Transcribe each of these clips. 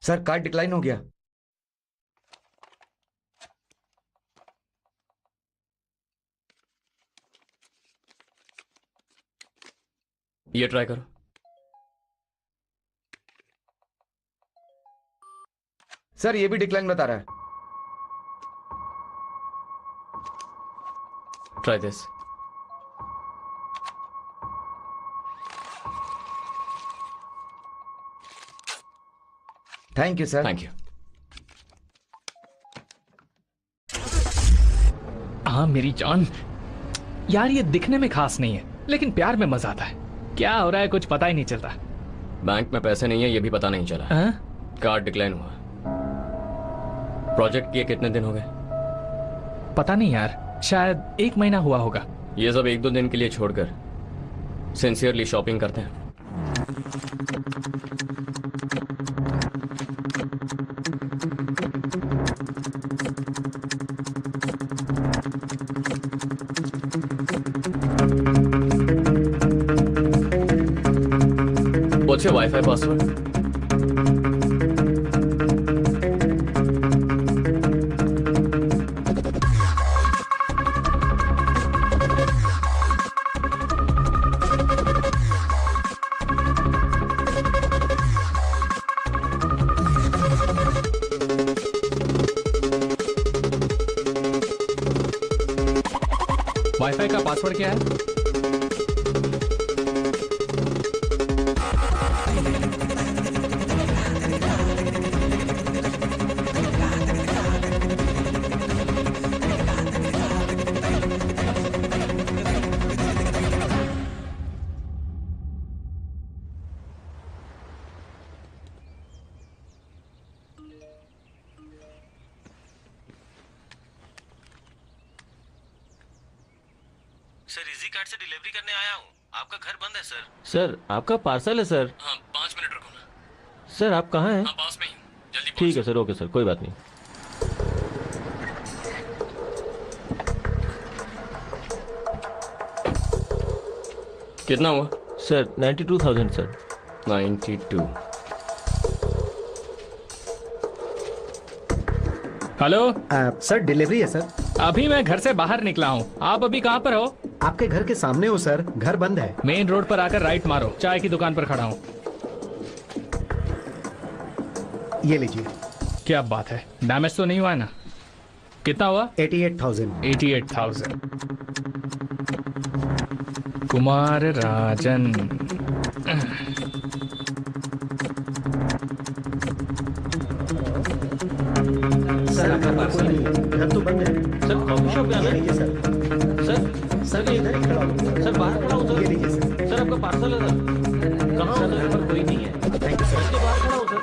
Sir card decline हो गया। ये ट्राई करो। सर ये भी डिक्लाइन बता रहा है। Try this. Thank you sir. Thank you. हाँ मेरी जान, यार ये दिखने में खास नहीं है लेकिन प्यार में मजा आता है। क्या हो रहा है कुछ पता ही नहीं चलता। बैंक में पैसे नहीं है ये भी पता नहीं चला। कार्ड डिक्लाइन हुआ। प्रोजेक्ट किए कितने दिन हो गए? पता नहीं यार, शायद 1 महीना हुआ होगा। ये सब 1-2 दिन के लिए छोड़कर सिंसियरली शॉपिंग करते हैं। What's your Wi-Fi password? Wifi का पासवर्ड क्या है? सर इजी कार्ड से डिलीवरी करने आया हूँ। आपका घर बंद है सर। सर आपका पार्सल है सर। हाँ 5 मिनट रुको ना। सर आप कहाँ हैं? हाँ पास में ही हूँ, जल्दी ठीक है सर, ओके सर, कोई बात नहीं। कितना हुआ? Sir 92,000 sir. 92। Hello sir delivery है सर। अभी मैं घर से बाहर निकला हूँ। आप अभी कहाँ पर हो? आपके घर के सामने हो सर, घर बंद है। मेन रोड पर आकर राइट मारो, चाय की दुकान पर खड़ा हूँ। ये लीजिए। क्या बात है, डैमेज तो नहीं हुआ है ना? कितना हुआ? 88,000। 88,000। कुमार राजन। सर आपका पार्सल नहीं है, घर तो बंद है। सर कॉफी शॉप जाना ये है? लीजिए सर। सर मैं इधर ही खड़ा हूँ। सर बाहर खड़ा हूँ सर। ये लीजिए सर। सर आपका पार्सल है सर। कहाँ हो सर? यहाँ पर कोई नहीं है। Thank you sir. इसके बाहर खड़ा हूँ सर।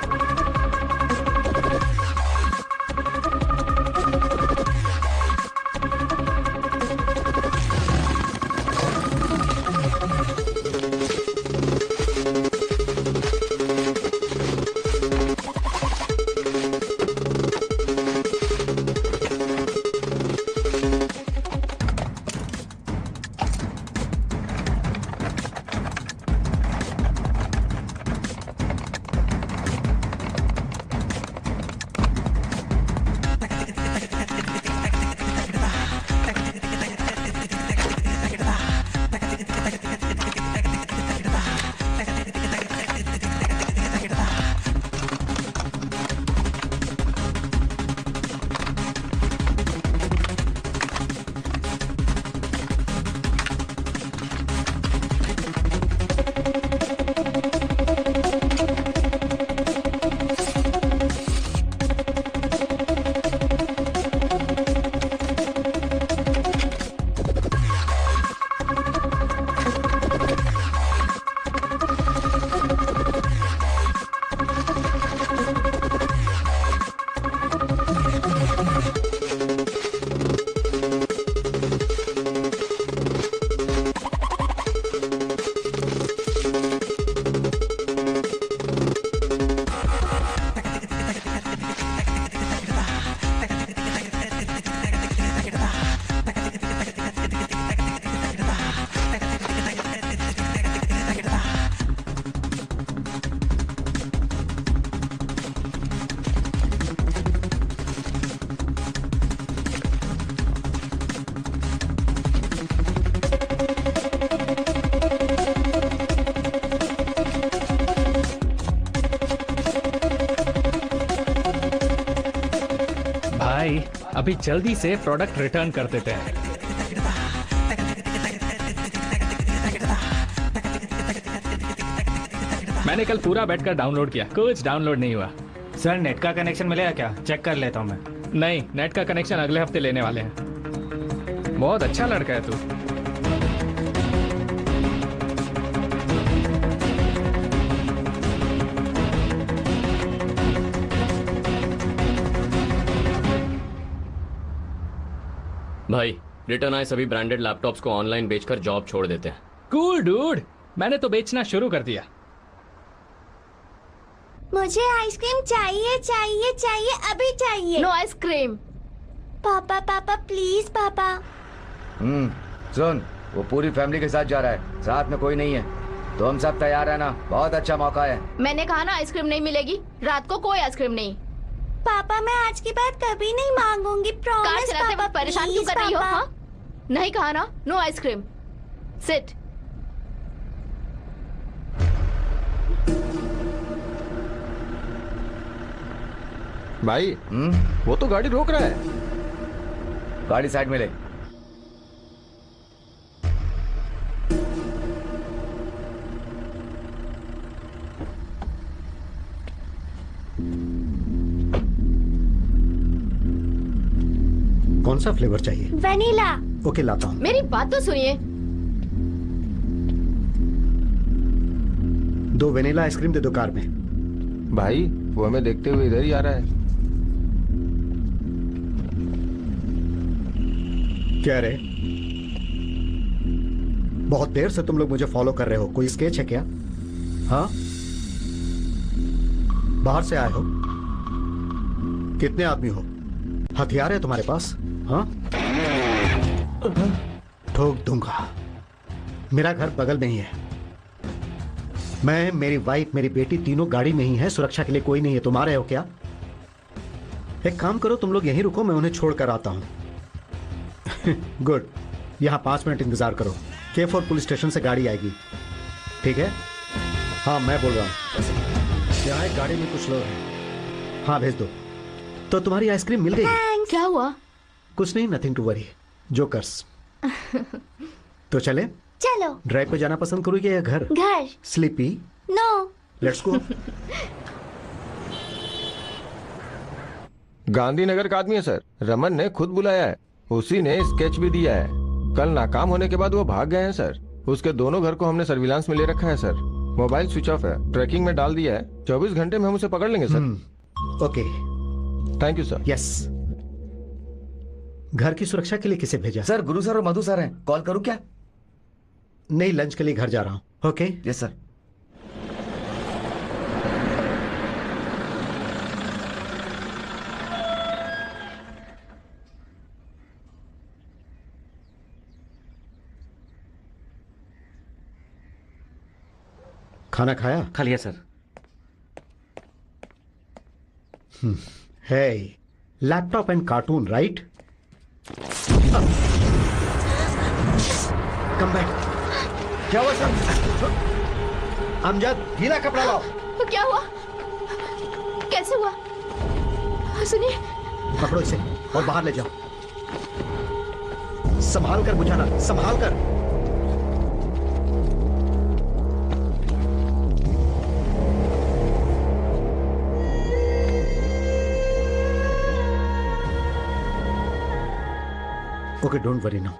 अभी जल्दी से प्रोडक्ट रिटर्न कर देते हैं। मैंने कल पूरा बैठकर डाउनलोड किया, कुछ डाउनलोड नहीं हुआ। सर नेट का कनेक्शन मिलेगा क्या? चेक कर लेता हूँ मैं। नहीं, नेट का कनेक्शन अगले हफ्ते लेने वाले हैं। बहुत अच्छा लड़का है तू। भाई रिटर्न आए सभी ब्रांडेड लैपटॉप्स को ऑनलाइन बेचकर जॉब छोड़ देते हैं। कूल डूड, मैंने तो बेचना शुरू कर दिया। मुझे आइसक्रीम चाहिए चाहिए चाहिए, अभी चाहिए। No ice cream. पापा पापा प्लीज पापा। सुन, वो पूरी फैमिली के साथ जा रहा है, साथ में कोई नहीं है, तो हम सब तैयार है ना? बहुत अच्छा मौका है। मैंने कहा ना आइसक्रीम नहीं मिलेगी, रात को कोई आइसक्रीम नहीं। पापा मैं आज के बाद कभी नहीं मांगूंगी, कार प्रॉमिस चलाते पापा। वक्त परेशान क्यों कर रही हो? हाँ? नहीं कहा ना नो आइसक्रीम। सिट। भाई वो तो गाड़ी रोक रहा है। गाड़ी साइड में ले। कौन सा फ्लेवर चाहिए? वनीला। ओके लाता हूँ। मेरी बात तो सुनिए। 2 वेनिला आइसक्रीम दे दो कार में। भाई वो हमें देखते हुए इधर ही आ रहा है। क्या रे, बहुत देर से तुम लोग मुझे फॉलो कर रहे हो, कोई स्केच है क्या? हाँ, बाहर से आए हो? कितने आदमी हो? हथियार है तुम्हारे पास? हाँ, ठोक दूंगा। मेरा घर बगल में ही है। मैं, मेरी वाइफ, मेरी बेटी तीनों गाड़ी में ही है, सुरक्षा के लिए कोई नहीं है। तुम आ रहे हो क्या? एक काम करो, तुम लोग यहीं रुको, मैं उन्हें छोड़कर आता हूं। गुड, यहां 5 मिनट इंतजार करो। K4 पुलिस स्टेशन से गाड़ी आएगी, ठीक है? हाँ मैं बोल रहा हूं। यहाँ एक गाड़ी में कुछ लोग हैं। हाँ भेज दो। तो तुम्हारी आइसक्रीम मिल गई? क्या हुआ? कुछ नहीं, नथिंग टू वरी, जोकर्स। तो चले? चलो। ड्राइव पे जाना पसंद करोगे या घर? घर। Sleepy? No. Let's go. Gandhinagar का आदमी है सर, रमन ने खुद बुलाया है। उसी ने स्केच भी दिया है। कल नाकाम होने के बाद वो भाग गए हैं सर। उसके दोनों घर को हमने सर्विलांस में ले रखा है सर। मोबाइल स्विच ऑफ है, ट्रैकिंग में डाल दिया है। 24 घंटे में हम उसे पकड़ लेंगे sir. Okay, thank you sir. Yes. घर की सुरक्षा के लिए किसे भेजा? सर गुरु सर और मधु सर हैं, कॉल करूं क्या? नहीं, लंच के लिए घर जा रहा हूं। Okay yes sir. खाना खाया? खा लिया सर। है laptop and cartoon right? Come back. क्या हुआ सर? अमजद, गीला कपड़ा लाओ। तो क्या हुआ? कैसे हुआ? सुनिए। पकड़ो इसे और बाहर ले जाओ। संभाल कर बुझाना, संभाल कर। Okay, don't worry now.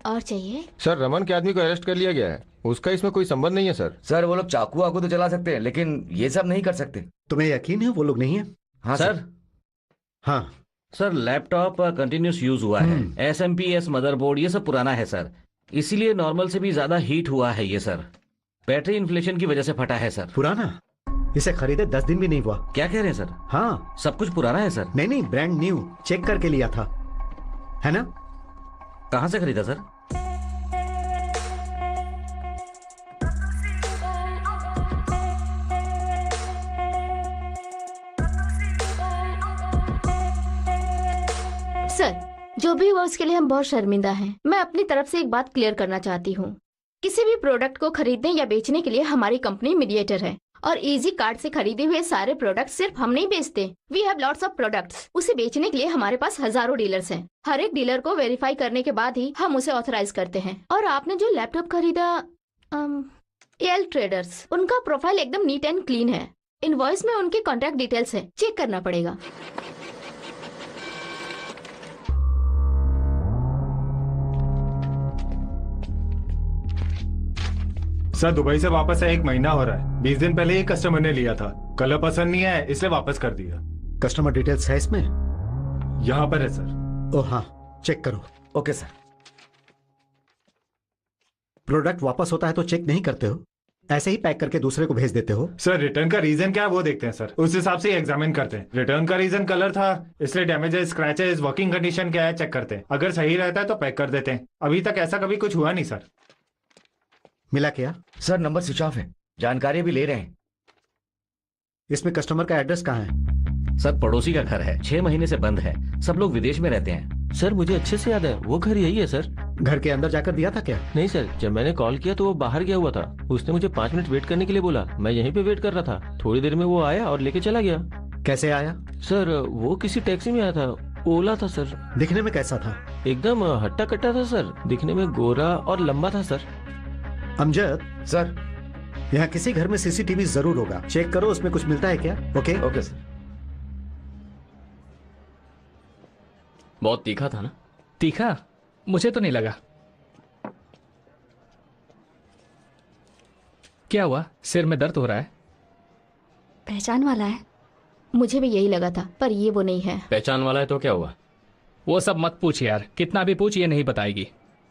और चाहिए? सर रमन के आदमी को अरेस्ट कर लिया गया है। उसका इसमें कोई संबंध नहीं है सर। सर वो लोग चाकू वाकू तो चला सकते हैं, लेकिन ये सब नहीं कर सकते। तुम्हें यकीन है वो लोग नहीं है? हाँ सर। हाँ सर लैपटॉप कंटिन्यूस यूज हुआ है। SMPS मदरबोर्ड ये सब पुराना है सर, इसीलिए नॉर्मल से भी ज्यादा हीट हुआ है ये सर। बैटरी इन्फ्लेशन की वजह से फटा है सर। पुराना? इसे खरीदे 10 दिन भी नहीं हुआ। क्या कह रहे हैं सर? हाँ सब कुछ पुराना है सर। नहीं, ब्रांड न्यू, चेक करके लिया था, है ना? कहाँ से खरीदा सर? सर जो भी हुआ उसके लिए हम बहुत शर्मिंदा हैं। मैं अपनी तरफ से एक बात क्लियर करना चाहती हूँ किसी भी प्रोडक्ट को खरीदने या बेचने के लिए हमारी कंपनी मीडिएटर है और इजी कार्ड से खरीदे हुए सारे प्रोडक्ट सिर्फ हम नहीं बेचते। We have lots of products. उसे बेचने के लिए हमारे पास हजारों डीलर्स हैं। हर एक डीलर को वेरीफाई करने के बाद ही हम उसे ऑथराइज करते हैं। और आपने जो लैपटॉप खरीदा एल ट्रेडर्स, उनका प्रोफाइल एकदम नीट एंड क्लीन है। इनवॉइस में उनके कॉन्टैक्ट डिटेल्स है, चेक करना पड़ेगा। सर दुबई से वापस आए 1 महीना हो रहा है। 20 दिन पहले एक कस्टमर ने लिया था, कलर पसंद नहीं आया इसलिए वापस कर दिया। कस्टमर डिटेल्स है इसमें? यहाँ पर है सर। ओह हाँ, चेक करो। Okay sir. प्रोडक्ट वापस होता है तो चेक नहीं करते हो, ऐसे ही पैक करके दूसरे को भेज देते हो? सर रिटर्न का रीजन क्या है वो देखते हैं सर, उस हिसाब से एग्जामिन करते हैं। रिटर्न का रीजन कलर था इसलिए डैमेजेस, स्क्रैचेस, वर्किंग कंडीशन क्या है चेक करते हैं। अगर सही रहता है तो पैक कर देते हैं। अभी तक ऐसा कभी कुछ हुआ नहीं सर। मिला क्या? सर नंबर स्विच ऑफ है, जानकारी भी ले रहे हैं। इसमें कस्टमर का एड्रेस कहाँ है? सर पड़ोसी का घर है, 6 महीने से बंद है। सब लोग विदेश में रहते हैं। सर मुझे अच्छे से याद है, वो घर यही है सर। घर के अंदर जाकर दिया था क्या? नहीं सर, जब मैंने कॉल किया तो वो बाहर गया हुआ था। उसने मुझे 5 मिनट वेट करने के लिए बोला। मैं यहीं पे वेट कर रहा था। थोड़ी देर में वो आया और लेके चला गया। कैसे आया? सर वो किसी टैक्सी में आया था, ओला था सर। दिखने में कैसा था? एकदम हट्टा कट्टा था सर, दिखने में गोरा और लंबा था सर। अमजद सर, यहाँ किसी घर में सीसीटीवी जरूर होगा, चेक करो उसमें कुछ मिलता है क्या? Okay okay sir. बहुत तीखा था ना? तीखा? मुझे तो नहीं लगा। क्या हुआ? सिर में दर्द हो रहा है? पहचान वाला है? मुझे भी यही लगा था, पर ये वो नहीं है। पहचान वाला है तो क्या हुआ? वो सब मत पूछ यार, कितना भी पूछ ये नहीं बताएगी।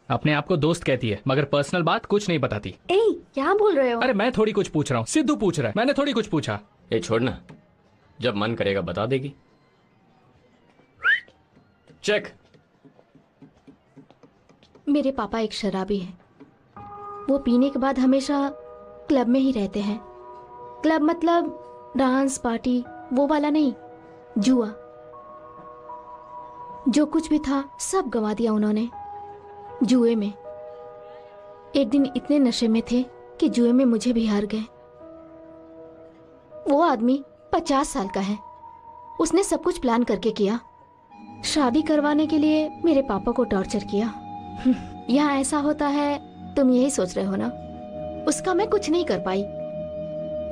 अपने आप को दोस्त कहती है मगर पर्सनल बात कुछ नहीं बताती। ए, क्या बोल रहे हो? अरे मैं थोड़ी कुछ पूछ रहा हूँ, सिद्धू पूछ रहा है, मैंने थोड़ी कुछ पूछा। ये छोड़ना, जब मन करेगा बता देगी। चेक। मेरे पापा एक शराबी हैं। वो पीने के बाद हमेशा क्लब में ही रहते हैं। क्लब मतलब डांस पार्टी, वो वाला नहीं, जुआ। जो कुछ भी था सब गंवा दिया उन्होंने जुए में। एक दिन इतने नशे में थे कि जुए में मुझे भी हार गए। वो आदमी 50 साल का है। उसने सब कुछ प्लान करके किया। शादी करवाने के लिए मेरे पापा को टॉर्चर किया। यहाँ ऐसा होता है, तुम यही सोच रहे हो ना? उसका मैं कुछ नहीं कर पाई।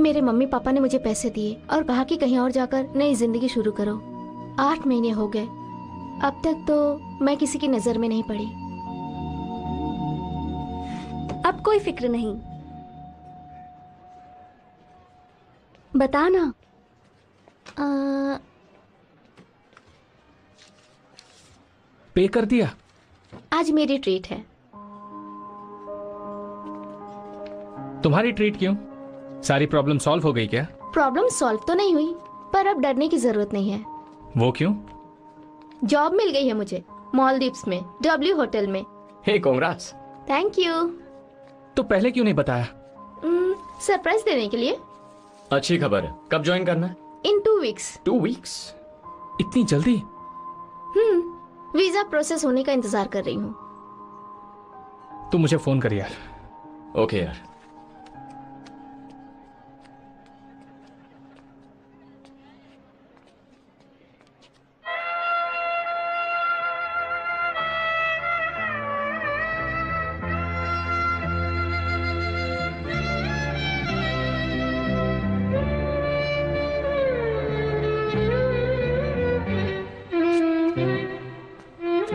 मेरे मम्मी पापा ने मुझे पैसे दिए और कहा कि कहीं और जाकर नई जिंदगी शुरू करो। 8 महीने हो गए, अब तक तो मैं किसी की नजर में नहीं पड़ी। अब कोई फिक्र नहीं। बता ना। पे कर दिया? आज मेरी ट्रीट है। तुम्हारी ट्रीट क्यों? सारी प्रॉब्लम सॉल्व हो गई क्या? प्रॉब्लम सॉल्व तो नहीं हुई, पर अब डरने की जरूरत नहीं है। वो क्यों? जॉब मिल गई है मुझे मालदीव्स में, W होटल में। हे कांग्रेट्स। Thank you. तो पहले क्यों नहीं बताया? सरप्राइज देने के लिए। अच्छी खबर है। कब ज्वाइन करना है? इन 2 वीक्स। 2 वीक्स? इतनी जल्दी? वीजा प्रोसेस होने का इंतजार कर रही हूँ। तू मुझे फोन कर यार। ओके यार।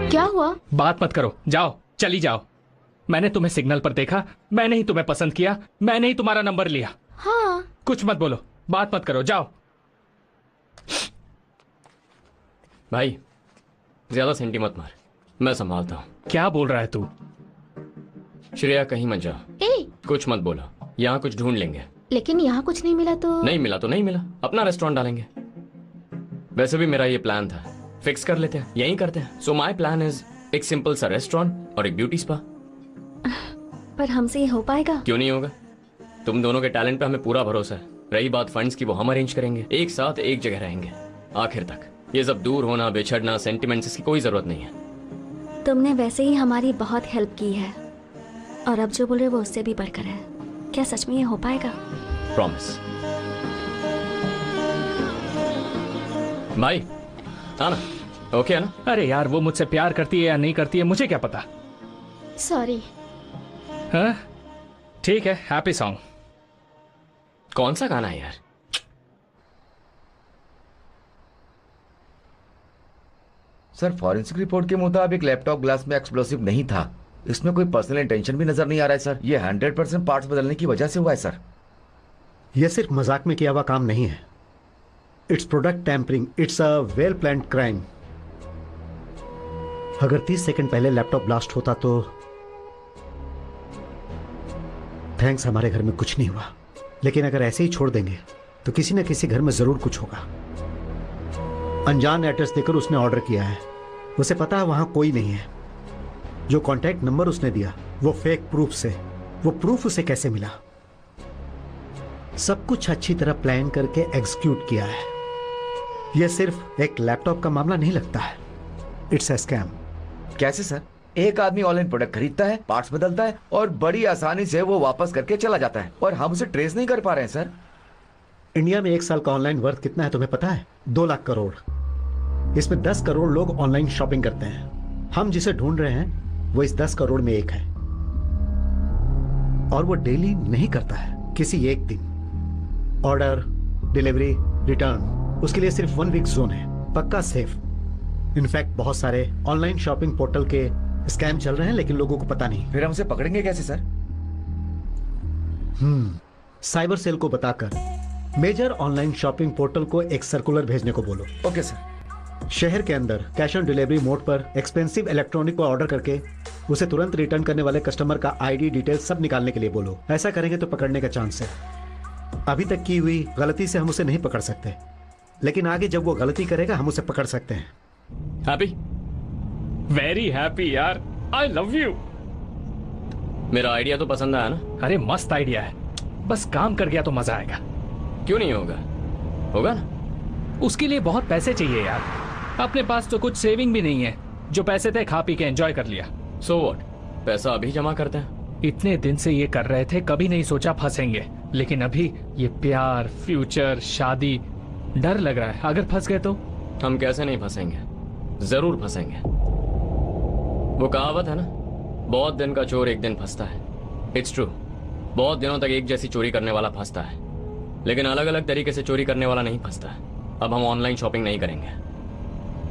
क्या हुआ? बात मत करो, जाओ, चली जाओ। मैंने तुम्हें सिग्नल पर देखा, मैंने ही तुम्हें पसंद किया, मैंने ही तुम्हारा नंबर लिया। हाँ। कुछ मत बोलो, बात मत करो, जाओ। भाई ज्यादा सेंटी मत मार, मैं संभालता हूँ। क्या बोल रहा है तू? श्रेया कहीं मत जाओ। कुछ मत बोलो, यहाँ कुछ ढूंढ लेंगे। लेकिन यहाँ कुछ नहीं मिला तो? नहीं मिला तो नहीं मिला, अपना रेस्टोरेंट डालेंगे। वैसे भी मेरा ये प्लान था, फिक्स कर लेते हैं, यही करते हैं। सो माई प्लान इज एक सिंपल सा रेस्टोरेंट और एक ब्यूटी स्पा। पर हमसे ये हो पाएगा? क्यों नहीं होगा? तुम दोनों के टैलेंट पे हमें पूरा भरोसा है। रही बात फंड्स की, वो हम अरेंज करेंगे। एक साथ एक जगह रहेंगे आखिर तक। ये सब दूर होना, बिछड़ना, सेंटिमेंट्स की कोई जरूरत नहीं है। तुमने वैसे ही हमारी बहुत हेल्प की है। और अब जो बोल रहे वो उससे भी बढ़कर है। क्या सच में ये हो पाएगा? प्रॉमिस। भाई आना, ओके है ना? अरे यार, वो मुझसे प्यार करती है या नहीं करती है मुझे क्या पता। सॉरी। हाँ ठीक है, हैप्पी सॉन्ग। कौन सा गाना है यार? सर, फॉरेंसिक रिपोर्ट के मुताबिक लैपटॉप ग्लास में एक्सप्लोसिव नहीं था। इसमें कोई पर्सनल इंटेंशन भी नजर नहीं आ रहा है सर। ये 100% पार्ट्स बदलने की वजह से हुआ है सर। यह सिर्फ मजाक में किया हुआ काम नहीं है। It's product tampering, it's a well planned crime. अगर 30 सेकंड पहले लैपटॉप ब्लास्ट होता तो थैंक्स, हमारे घर में कुछ नहीं हुआ। लेकिन अगर ऐसे ही छोड़ देंगे तो किसी न किसी घर में जरूर कुछ होगा। अनजान एड्रेस देकर उसने ऑर्डर किया है। उसे पता है वहां कोई नहीं है। जो कॉन्टैक्ट नंबर उसने दिया वो फेक प्रूफ से। वो प्रूफ उसे कैसे मिला? सब कुछ अच्छी तरह प्लान करके एग्जीक्यूट किया है। यह सिर्फ एक लैपटॉप का मामला नहीं लगता है, इट्स अ स्कैम। कैसे सर? एक आदमी ऑनलाइन प्रोडक्ट खरीदता है, पार्ट्स बदलता है और बड़ी आसानी से वो वापस करके चला जाता है और हम उसे ट्रेस नहीं कर पा रहे हैं सर। इंडिया में 1 साल का ऑनलाइन वर्थ कितना है तुम्हें पता है? 2 लाख करोड़। इसमें 10 करोड़ लोग ऑनलाइन शॉपिंग करते हैं। हम जिसे ढूंढ रहे हैं वो इस 10 करोड़ में एक है, और वो डेली नहीं करता है, किसी एक दिन। ऑर्डर, डिलीवरी, रिटर्न, उसके लिए सिर्फ 1 वीक जोन है, पक्का सेफ। इनफैक्ट बहुत सारे ऑनलाइन शॉपिंग पोर्टल के स्कैम चल रहे हैं लेकिन लोगों को पता नहीं। फिर हम उसे पकड़ेंगे कैसे सर? साइबर सेल को बताकर मेजर ऑनलाइन शॉपिंग पोर्टल को एक सर्कुलर भेजने को बोलो। Okay sir. शहर के अंदर कैश ऑन डिलीवरी मोड पर एक्सपेंसिव इलेक्ट्रॉनिक को ऑर्डर करके उसे तुरंत रिटर्न करने वाले कस्टमर का आईडी डिटेल सब निकालने के लिए बोलो। ऐसा करेंगे तो पकड़ने का चांस है। अभी तक की हुई गलती से हम उसे नहीं पकड़ सकते, लेकिन आगे जब वो गलती करेगा हम उसे पकड़ सकते हैं। हैप्पी, वेरी हैप्पी यार, आई लव यू। मेरा आइडिया तो पसंद आया ना? अरे मस्त आइडिया है, बस काम कर गया तो मजा आएगा। क्यों नहीं होगा? होगा ना। उसके लिए बहुत पैसे चाहिए यार, अपने पास तो कुछ सेविंग भी नहीं है। जो पैसे थे खा पी के एंजॉय कर लिया। सो व्हाट, पैसा अभी जमा करते हैं। इतने दिन से ये कर रहे थे, कभी नहीं सोचा फंसेंगे, लेकिन अभी ये प्यार, फ्यूचर, शादी, डर लग रहा है अगर फंस गए तो। हम कैसे नहीं फंसेंगे, जरूर फंसेंगे। वो कहावत है ना, बहुत दिन का चोर एक दिन फंसता है। इट्स ट्रू, बहुत दिनों तक एक जैसी चोरी करने वाला फंसता है, लेकिन अलग अलग तरीके से चोरी करने वाला नहीं फंसता है। अब हम ऑनलाइन शॉपिंग नहीं करेंगे।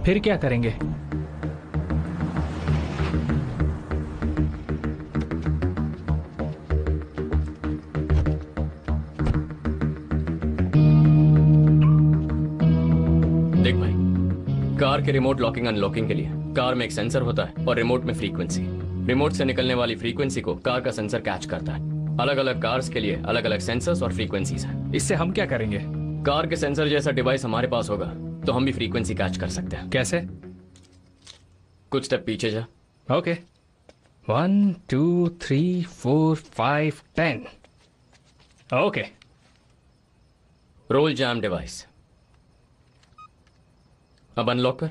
फिर क्या करेंगे? देख भाई, कार के रिमोट लॉकिंग अनलॉकिंग के लिए कार में एक सेंसर होता है और रिमोट में फ्रीक्वेंसी। रिमोट से निकलने वाली फ्रीक्वेंसी को कार का सेंसर कैच करता है। अलग अलग कार्स के लिए अलग अलग सेंसर्स और फ्रीक्वेंसीज हैं। इससे हम क्या करेंगे? कार के सेंसर जैसा डिवाइस हमारे पास होगा तो हम भी फ्रीक्वेंसी कैच कर सकते हैं। कैसे? कुछ स्टेप पीछे जा। Okay, 1 2 3 4 5 10। Okay, roll jam device. अब अनलॉक कर।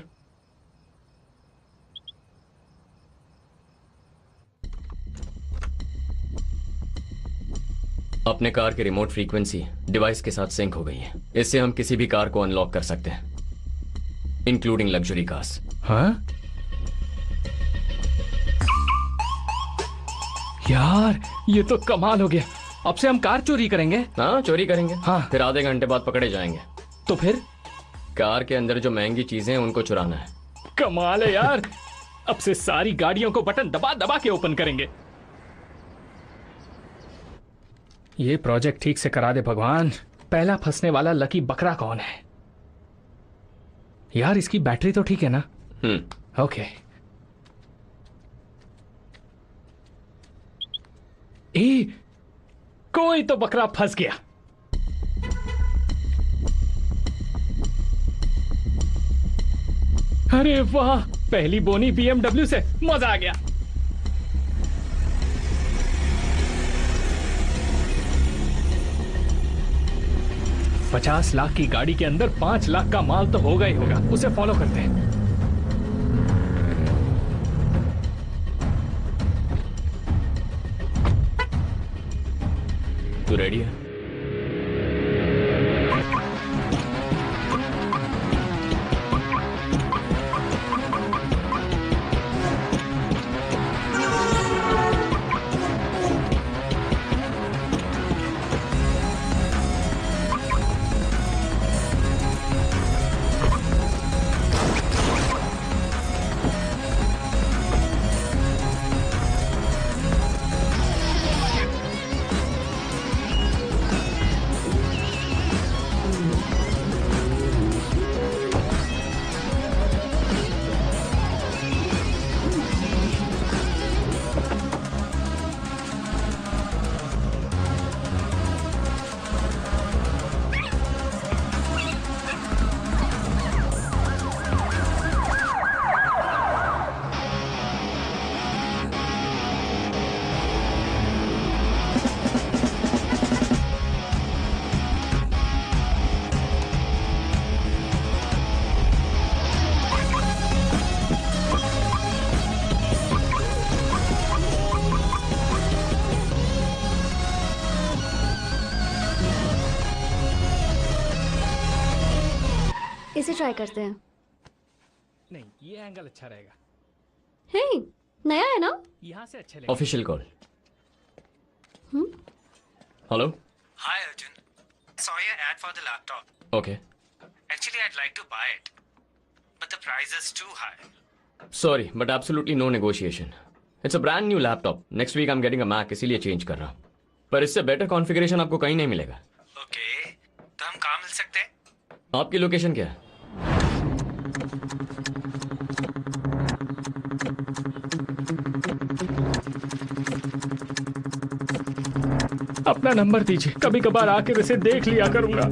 अपने कार की रिमोट फ्रीक्वेंसी डिवाइस के साथ सिंक हो गई है। इससे हम किसी भी कार को अनलॉक कर सकते हैं, इंक्लूडिंग लग्जरी कार्स। हाँ यार, ये तो कमाल हो गया। अब से हम कार चोरी करेंगे। हाँ, चोरी करेंगे। हाँ, फिर आधे घंटे बाद पकड़े जाएंगे। तो फिर कार के अंदर जो महंगी चीजें हैं उनको चुराना है। कमाल है यार, अब से सारी गाड़ियों को बटन दबा दबा के ओपन करेंगे। ये प्रोजेक्ट ठीक से करा दे भगवान। पहला फंसने वाला लकी बकरा कौन है यार? इसकी बैटरी तो ठीक है ना? ओके। कोई तो बकरा फंस गया। अरे वाह, पहली बोनी BMW से, मजा आ गया। $50 लाख की गाड़ी के अंदर 5 लाख का माल तो होगा ही होगा। उसे फॉलो करते हैं। रेडी है? इसे ट्राई करते हैं। नहीं, ये एंगल अच्छा रहेगा। हे, नया है ना? यहाँ से अच्छा लगेगा। Official call. Hello. Hi Arjun. Saw your ad for the laptop. Okay. Actually, I'd like to buy it, but the price is too high. Sorry, but absolutely no negotiation. It's a brand new laptop. Next week I'm getting a Mac, इसीलिए change कर रहा हूँ। पर इससे better configuration आपको कहीं नहीं मिलेगा। Okay. तो हम कहाँ मिल सकते हैं? आपकी लोकेशन क्या है? अपना नंबर दीजिए, कभी कभार आकर इसे देख लिया करूंगा।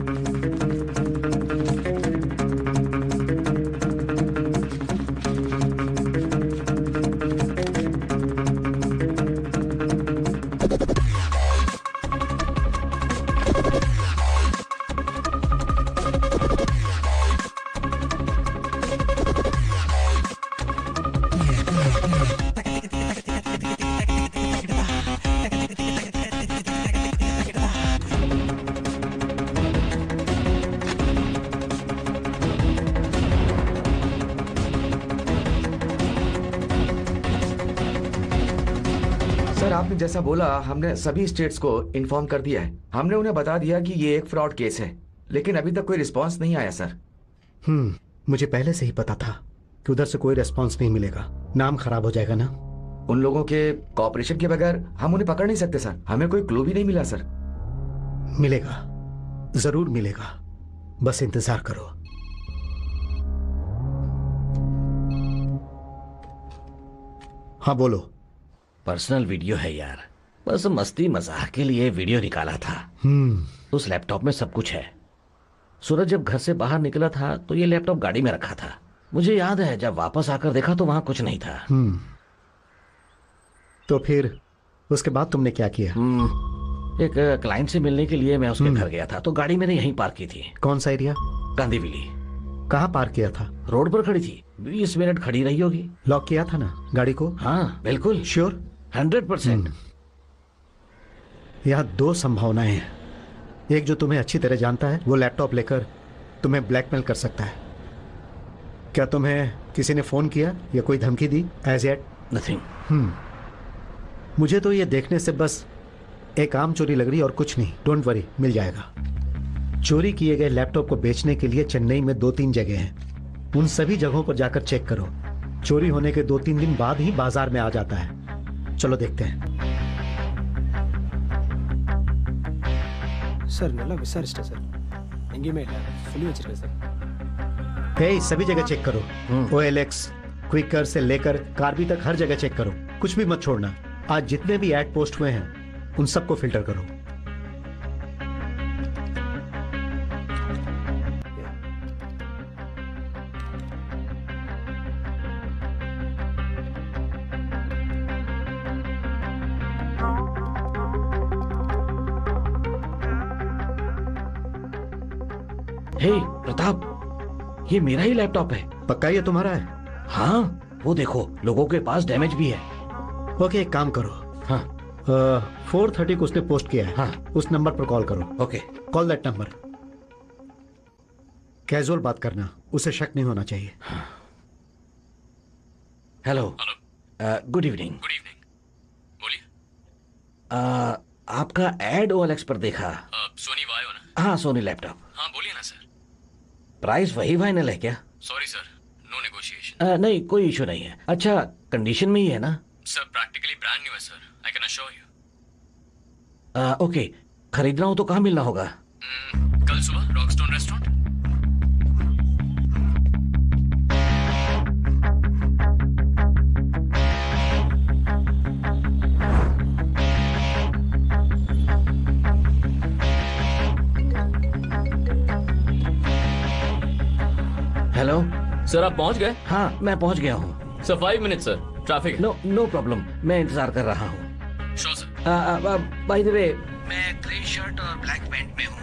आपने जैसा बोला हमने सभी स्टेट्स को इन्फॉर्म कर दिया है। हमने उन्हें बता दिया कि ये एक फ्रॉड केस है, लेकिन अभी तक कोई रिस्पांस नहीं आया सर। मुझे पहले से ही पता था कि उधर से कोई रिस्पांस नहीं मिलेगा, नाम खराब हो जाएगा ना। उन लोगों के कॉपरेशन के बगैर हम उन्हें पकड़ नहीं सकते सर। हमें कोई क्लू भी नहीं मिला सर। मिलेगा, जरूर मिलेगा, बस इंतजार करो। हाँ बोलो। पर्सनल वीडियो है यार, बस मस्ती मजाक के लिए वीडियो निकाला था। उस लैपटॉप में सब कुछ है। सूरज जब घर से बाहर निकला था तो ये लैपटॉप गाड़ी में रखा था। मुझे याद है जब वापस आकर देखा तो वहां कुछ नहीं था। तो फिर उसके बाद तुमने क्या किया? एक क्लाइंट से मिलने के लिए मैं उसके घर गया था, तो गाड़ी मैंने यहीं पार्क की थी। कौन सा एरिया? कांदीवली। कहाँ पार्क किया था? रोड पर खड़ी थी, 20 मिनट खड़ी रही होगी। लॉक किया था ना गाड़ी को? हाँ बिल्कुल श्योर? 100%। यहाँ दो संभावनाएं हैं। एक जो तुम्हें अच्छी तरह जानता है, वो लैपटॉप लेकर तुम्हें ब्लैकमेल कर सकता है। क्या तुम्हें किसी ने फोन किया या कोई धमकी दी? As yet nothing. मुझे तो ये देखने से बस एक आम चोरी लग रही और कुछ नहीं। डोंट वरी, मिल जाएगा। चोरी किए गए लैपटॉप को बेचने के लिए चेन्नई में 2-3 जगह हैं। उन सभी जगहों पर जाकर चेक करो। चोरी होने के 2-3 दिन बाद ही बाजार में आ जाता है। चलो देखते हैं। सर नल्ला विचारिष्ट सर हिंगे में फुली वச்சிருக்கேன் सर। हे सभी जगह चेक करो। OLX, क्विकर से लेकर कार्बी तक हर जगह चेक करो, कुछ भी मत छोड़ना। आज जितने भी ऐड पोस्ट हुए हैं उन सबको फिल्टर करो। हे प्रताप, ये मेरा ही लैपटॉप है। पक्का ये तुम्हारा है? हाँ, वो देखो लोगों के पास डैमेज भी है। ओके, एक काम करो। हाँ, 4:30 को उसने पोस्ट किया है। हाँ। उस नंबर पर कॉल करो। Okay. Call that number. Casual बात करना, उसे शक नहीं होना चाहिए। Hello. Good evening. Good evening. बोलिए। आपका एड OLX पर देखा। सोनी वायो ना? हाँ, सोनी लैपटॉप। हाँ बोलिए ना सर। प्राइस वही फाइनल है क्या? Sorry sir, no negotiation. नहीं, कोई इशू नहीं है। अच्छा, कंडीशन में ही है ना? सर प्रैक्टिकली ब्रांड न्यू है sir, I can assure you. Okay, खरीदना हो तो कहाँ मिलना होगा? कल सुबह रॉकस्टोन रेस्टोरेंट। हेलो सर, आप पहुंच गए? हाँ, मैं पहुंच गया हूँ। सर 5 मिनट सर, ट्रैफिक है। नो प्रॉब्लम, मैं इंतजार कर रहा हूँ। Sure sir. By the way, मैं ग्रे शर्ट और ब्लैक पैंट में हूँ।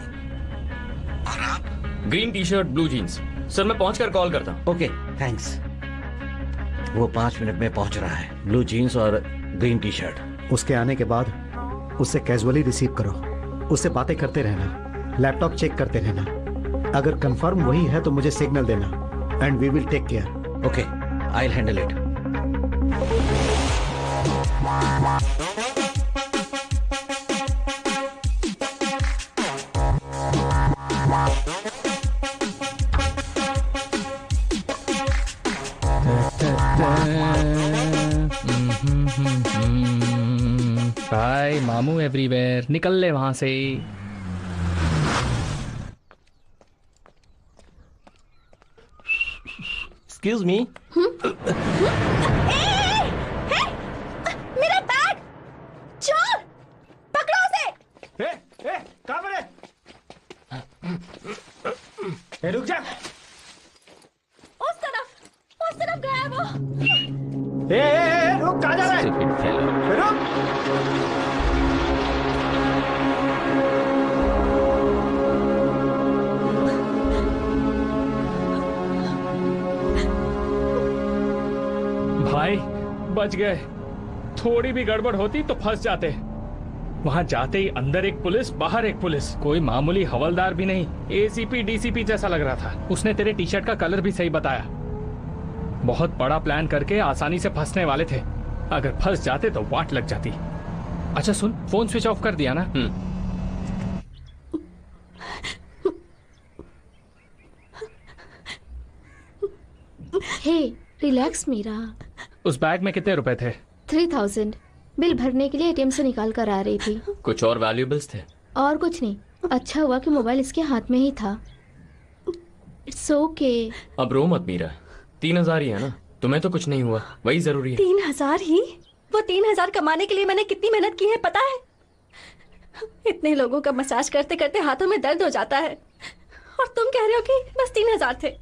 और आप? Green T shirt, blue jeans. Sir मैं पहुंचकर कॉल करता हूँ। Okay, thanks. वो 5 मिनट में पहुंच रहा है। ब्लू जीन्स और ग्रीन टी शर्ट। उसके आने के बाद उससे कैजुअली रिसीव करो, उससे बातें करते रहना, लैपटॉप चेक करते रहना। अगर कंफर्म वही है तो मुझे सिग्नल देना and we will take care. Okay, I will handle it. भाई मामू एवरीवेयर, निकल ले वहां से। Excuse me. मेरा बैग! चोर! पकड़ो उसे! कहाँ पर है? रुक जा। उस तरफ गया है वो। रुक, कहाँ जा रहा है? रुक। भाई बच गए। थोड़ी भी गड़बड़ होती तो फंस जाते। वहां जाते ही अंदर एक पुलिस, बाहर एक पुलिस। कोई मामूली हवलदार भी नहीं, ACP DCP जैसा लग रहा था। उसने तेरे टी शर्ट का कलर भी सही बताया। बहुत बड़ा प्लान करके आसानी से फंसने वाले थे। अगर फंस जाते तो वाट लग जाती। अच्छा सुन, फोन स्विच ऑफ कर दिया ना? हे रिलैक्स मीरा। उस बैग में कितने रुपए थे? 3000। बिल भरने के लिए ATM से निकाल कर आ रही थी। कुछ और वैल्यूएबल्स थे? और कुछ नहीं। अच्छा हुआ कि मोबाइल इसके हाथ में ही था। It's okay. अब रो मत मीरा, 3000 ही है ना। तुम्हें तो कुछ नहीं हुआ, वही जरूरी है। 3000 ही? वो 3000 कमाने के लिए मैंने कितनी मेहनत की है पता है? इतने लोगों का मसाज करते करते हाथों में दर्द हो जाता है, और तुम कह रहे हो कि बस 3000 थे।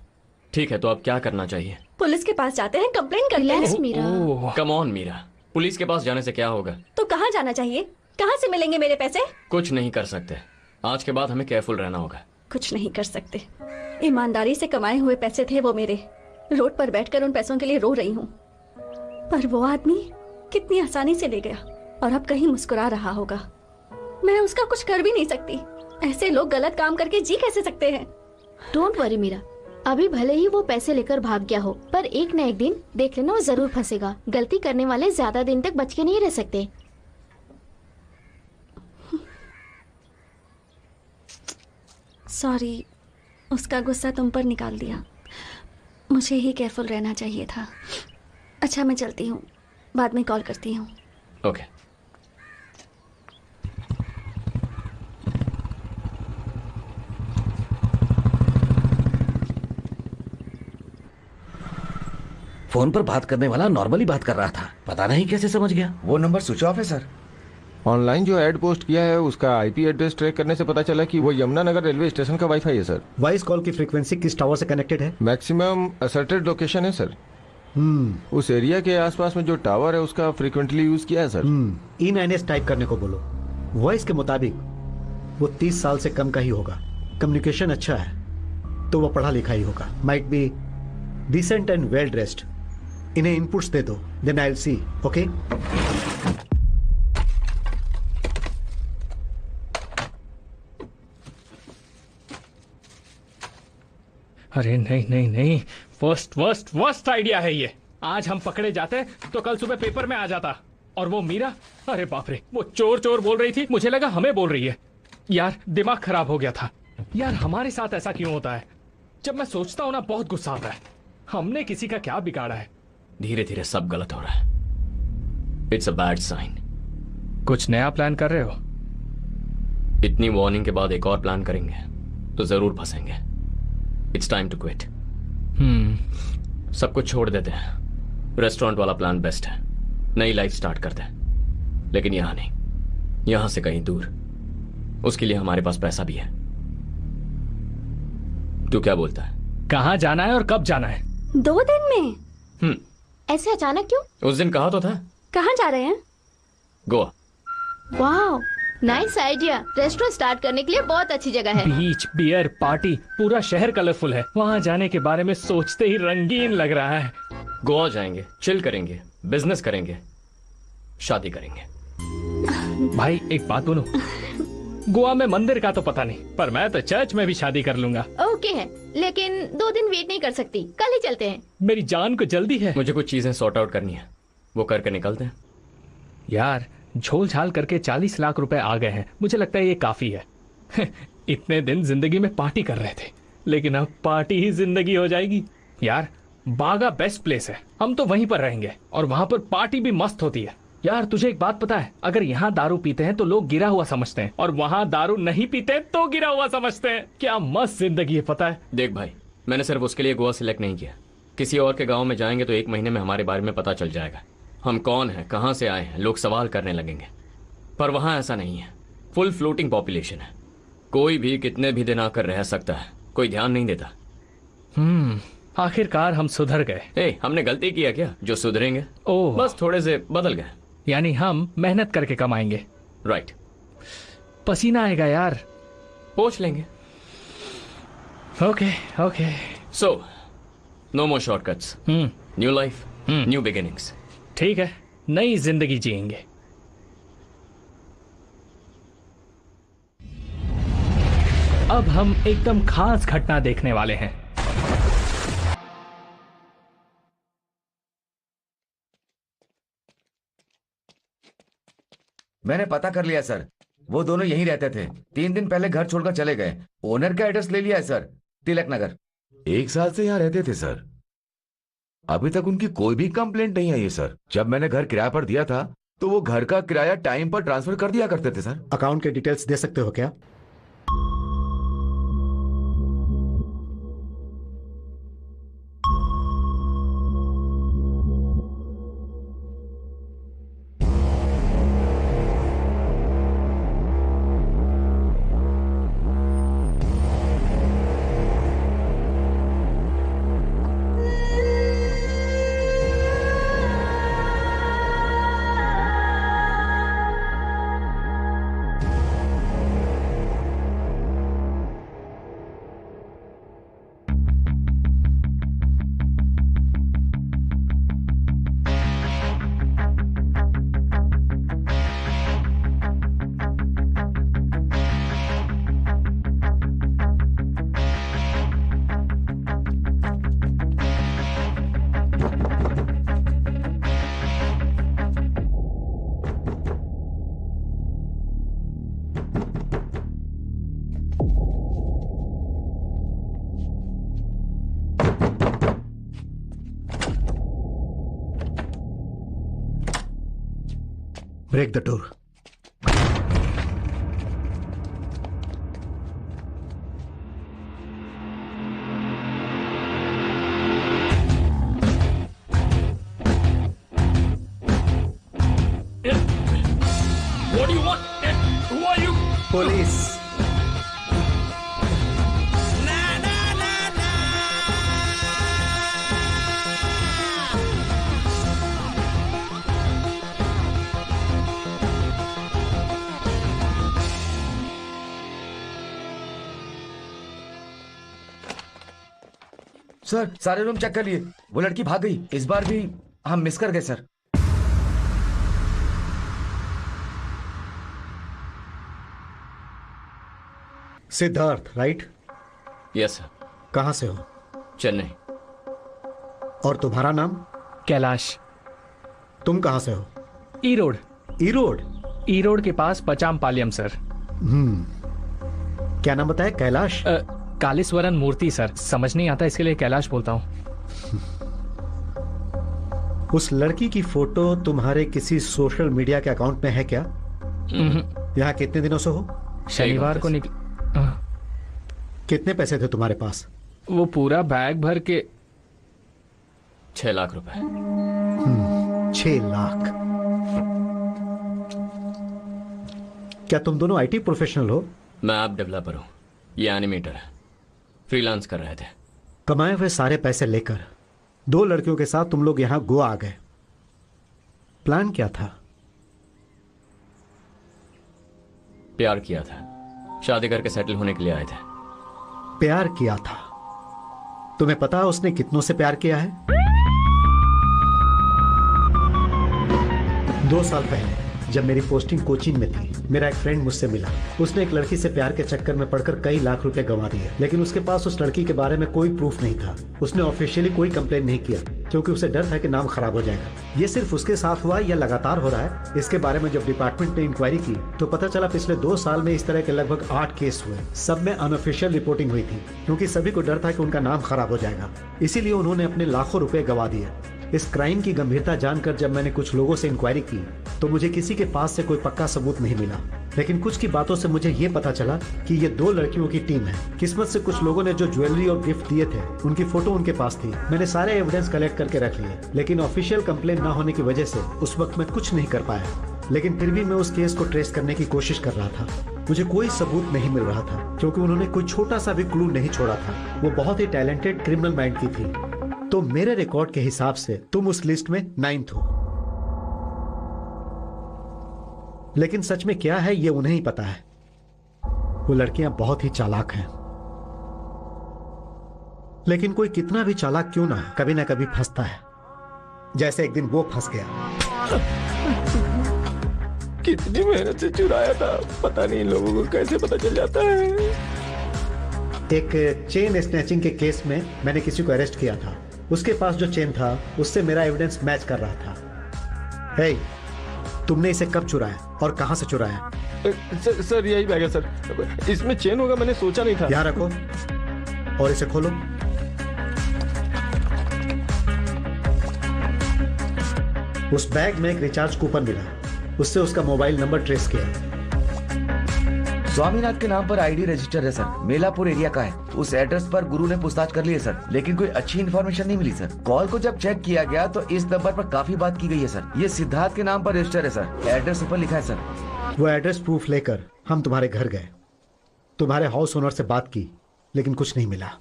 ठीक है, तो अब क्या करना चाहिए? पुलिस के पास जाते हैं, कंप्लेन करते हैं। Meera. Come on Meera, police के पास जाने से क्या होगा? तो कहाँ जाना चाहिए? कहाँ से मिलेंगे मेरे पैसे? कुछ नहीं कर सकते। आज के बाद हमें केयरफुल रहना होगा। कुछ नहीं कर सकते। ईमानदारी से कमाए हुए पैसे थे वो मेरे। रोड पर बैठकर उन पैसों के लिए रो रही हूँ, पर वो आदमी कितनी आसानी से ले गया, और अब कहीं मुस्कुरा रहा होगा। मैं उसका कुछ कर भी नहीं सकती। ऐसे लोग गलत काम करके जी कैसे सकते हैं? डोंट वरी मीरा, अभी भले ही वो पैसे लेकर भाग गया हो, पर एक न एक दिन देख लेना वो जरूर फंसेगा। गलती करने वाले ज्यादा दिन तक बच के नहीं रह सकते। सॉरी, उसका गुस्सा तुम पर निकाल दिया। मुझे ही केयरफुल रहना चाहिए था। अच्छा मैं चलती हूँ, बाद में कॉल करती हूँ। ओके। फोन पर बात करने वाला नॉर्मली बात कर रहा था, पता नहीं कैसे समझ गया। वो नंबर स्विच ऑफ है सर। ऑनलाइन जो एड पोस्ट किया है उसका IP एड्रेस ट्रैक करने से पता चला कि वो यमुनानगर रेलवे स्टेशन का वाईफाई है सर। वॉइस कॉल की फ्रीक्वेंसी किस टावर से कनेक्टेड है? मैक्सिमम असर्टेड लोकेशन है सर। उस एरिया के आसपास में जो टावर है उसका फ्रीक्वेंटली यूज किया है सर। E9S टाइप करने को बोलो। वॉइस के मुताबिक वो 30 साल से कम का ही होगा। कम्युनिकेशन अच्छा है तो वो पढ़ा लिखा ही होगा। Might be decent and well dressed. इन्हें इनपुट्स दे दो, then I will see. Okay. अरे नहीं नहीं नहीं, वर्स्ट आइडिया है ये। आज हम पकड़े जाते तो कल सुबह पेपर में आ जाता। और वो मीरा, अरे बाप रे, वो चोर चोर बोल रही थी, मुझे लगा हमें बोल रही है। यार दिमाग खराब हो गया था। यार हमारे साथ ऐसा क्यों होता है? जब मैं सोचता हूं ना बहुत गुस्सा आता है। हमने किसी का क्या बिगाड़ा है? धीरे धीरे सब गलत हो रहा है। It's a bad sign. कुछ नया प्लान कर रहे हो? इतनी वार्निंग के बाद एक और प्लान करेंगे तो जरूर फंसेंगे। It's time to quit. सब कुछ छोड़ देते हैं। रेस्टोरेंट वाला प्लान बेस्ट है। नई लाइफ स्टार्ट करते हैं, लेकिन यहां नहीं, यहां से कहीं दूर। उसके लिए हमारे पास पैसा भी है। तू क्या बोलता है? कहाँ जाना है और कब जाना है? 2 दिन में। ऐसे अचानक क्यों? उस दिन कहा तो था। कहाँ जा रहे हैं? गोवा। वाह, नाइस आइडिया। रेस्टोरेंट स्टार्ट करने के लिए बहुत अच्छी जगह है। बीच, बियर, पार्टी, पूरा शहर कलरफुल है। वहाँ जाने के बारे में सोचते ही रंगीन लग रहा है। गोवा जाएंगे, चिल करेंगे, बिजनेस करेंगे, शादी करेंगे। भाई एक बात बोलूं, गोवा में मंदिर का तो पता नहीं, पर मैं तो चर्च में भी शादी कर लूंगा। ओके है, लेकिन 2 दिन वेट नहीं कर सकती। कल ही चलते हैं। मेरी जान को जल्दी है। मुझे कुछ चीजें सॉर्ट आउट करनी है, वो करके निकलते हैं। यार झोल झाल करके 40 लाख रुपए आ गए हैं। मुझे लगता है ये काफी है। इतने दिन जिंदगी में पार्टी कर रहे थे, लेकिन अब पार्टी ही जिंदगी हो जाएगी। यार बागा बेस्ट प्लेस है, हम तो वहीं पर रहेंगे और वहां पर पार्टी भी मस्त होती है। यार तुझे एक बात पता है, अगर यहाँ दारू पीते हैं तो लोग गिरा हुआ समझते हैं, और वहाँ दारू नहीं पीते तो गिरा हुआ समझते हैं। क्या मस्त जिंदगी है, पता है? देख भाई, मैंने सिर्फ उसके लिए गोवा सिलेक्ट नहीं किया। किसी और के गांव में जाएंगे तो 1 महीने में हमारे बारे में पता चल जाएगा। हम कौन हैं, कहाँ से आए हैं, लोग सवाल करने लगेंगे। पर वहाँ ऐसा नहीं है। फुल फ्लोटिंग पॉपुलेशन है। कोई भी कितने भी दिन आकर रह सकता है, कोई ध्यान नहीं देता। आखिरकार हम सुधर गए। हमने गलती किया क्या जो सुधरेंगे? ओह, बस थोड़े से बदल गए। यानी हम मेहनत करके कमाएंगे। राइट। पसीना आएगा यार, पोंछ लेंगे। Okay okay. So no more shortcuts. New life, new beginnings. ठीक है, नई जिंदगी जिएंगे। अब हम एकदम खास घटना देखने वाले हैं। मैंने पता कर लिया सर, वो दोनों यहीं रहते थे। 3 दिन पहले घर छोड़कर चले गए। ओनर का एड्रेस ले लिया है सर, तिलक नगर। 1 साल से यहाँ रहते थे सर। अभी तक उनकी कोई भी कंप्लेंट नहीं आई है सर। जब मैंने घर किराए पर दिया था तो वो घर का किराया टाइम पर ट्रांसफर कर दिया करते थे सर। अकाउंट के डिटेल्स दे सकते हो क्या? Break the door. What do you want? Who are you? Police. Sir सारे रूम चेक कर लिए, वो लड़की भाग गई। इस बार भी हम मिस कर गए sir. Siddharth, right? Yes sir. कहां से हो? चेन्नई। और तुम्हारा नाम? कैलाश। तुम कहां से हो? ई रोड। ई रोड? ई रोड के पास पचामपालियम सर। क्या नाम बताया? कैलाश? कालीस्वरन मूर्ति सर। समझ नहीं आता इसके लिए कैलाश बोलता हूँ। उस लड़की की फोटो तुम्हारे किसी सोशल मीडिया के अकाउंट में है क्या? यहाँ कितने दिनों से हो? शनिवार को निकल। कितने पैसे थे तुम्हारे पास? वो पूरा बैग भर के 6 लाख रुपए। 6 लाख? क्या तुम दोनों आईटी प्रोफेशनल हो? मैं ऐप डेवलपर हूँ, ये एनिमेटर है। फ्रीलांस कर रहे थे। कमाए हुए सारे पैसे लेकर 2 लड़कियों के साथ तुम लोग यहां गोवा आ गए। प्लान क्या था? प्यार किया था, शादी करके सेटल होने के लिए आए थे। प्यार किया था? तुम्हें पता है उसने कितनों से प्यार किया है? 2 साल पहले जब मेरी पोस्टिंग कोचीन में थी, मेरा एक फ्रेंड मुझसे मिला। उसने एक लड़की से प्यार के चक्कर में पड़कर कई लाख रुपए गंवा दिए, लेकिन उसके पास उस लड़की के बारे में कोई प्रूफ नहीं था। उसने ऑफिशियली कोई कंप्लेन नहीं किया क्योंकि उसे डर था कि नाम खराब हो जाएगा। ये सिर्फ उसके साथ हुआ या लगातार हो रहा है, इसके बारे में जब डिपार्टमेंट ने इंक्वायरी की तो पता चला पिछले 2 साल में इस तरह के लगभग 8 केस हुए। सब में अनऑफिशियल रिपोर्टिंग हुई थी क्योंकि सभी को डर था कि उनका नाम खराब हो जाएगा। इसीलिए उन्होंने अपने लाखों रुपए गंवा दिए। इस क्राइम की गंभीरता जानकर जब मैंने कुछ लोगों से इंक्वायरी की तो मुझे किसी के पास से कोई पक्का सबूत नहीं मिला, लेकिन कुछ की बातों से मुझे ये पता चला कि ये 2 लड़कियों की टीम है। किस्मत से कुछ लोगों ने जो ज्वेलरी और गिफ्ट दिए थे उनकी फोटो उनके पास थी। मैंने सारे एविडेंस कलेक्ट करके रख लिए, लेकिन ऑफिशियल कंप्लेन ना होने की वजह से उस वक्त मैं कुछ नहीं कर पाया। लेकिन फिर भी मैं उस केस को ट्रेस करने की कोशिश कर रहा था। मुझे कोई सबूत नहीं मिल रहा था क्योंकि उन्होंने कोई छोटा सा भी क्लू नहीं छोड़ा था। वो बहुत ही टैलेंटेड क्रिमिनल माइंड की थी। तो मेरे रिकॉर्ड के हिसाब से तुम उस लिस्ट में 9th हो। लेकिन सच में क्या है ये उन्हें ही पता है। वो लड़कियां बहुत ही चालाक हैं, लेकिन कोई कितना भी चालाक क्यों ना कभी फंसता है। जैसे एक दिन वो फंस गया। कितनी मेहनत से चुराया था, पता नहीं इन लोगों को कैसे पता चल जाता है। एक चेन स्नैचिंग के केस में मैंने किसी को अरेस्ट किया था। उसके पास जो चेन था उससे मेरा एविडेंस मैच कर रहा था। हे, तुमने इसे कब चुराया और कहां से चुराया? सर यही बैग है सर। इसमें चेन होगा, मैंने सोचा नहीं था। यहाँ रखो और इसे खोलो। उस बैग में एक रिचार्ज कूपन मिला, उससे उसका मोबाइल नंबर ट्रेस किया। स्वामीनाथ के नाम पर आईडी रजिस्टर है सर, मेलापुर एरिया का है। उस एड्रेस पर गुरु ने पूछताछ कर ली है सर, लेकिन कोई अच्छी इन्फॉर्मेशन नहीं मिली सर। कॉल को जब चेक किया गया तो इस नंबर पर काफी बात की गई है सर। ये सिद्धार्थ के नाम पर रजिस्टर है सर, एड्रेस ऊपर लिखा है सर। वो एड्रेस प्रूफ लेकर हम तुम्हारे घर गए, तुम्हारे हाउस ओनर से बात की, लेकिन कुछ नहीं मिला।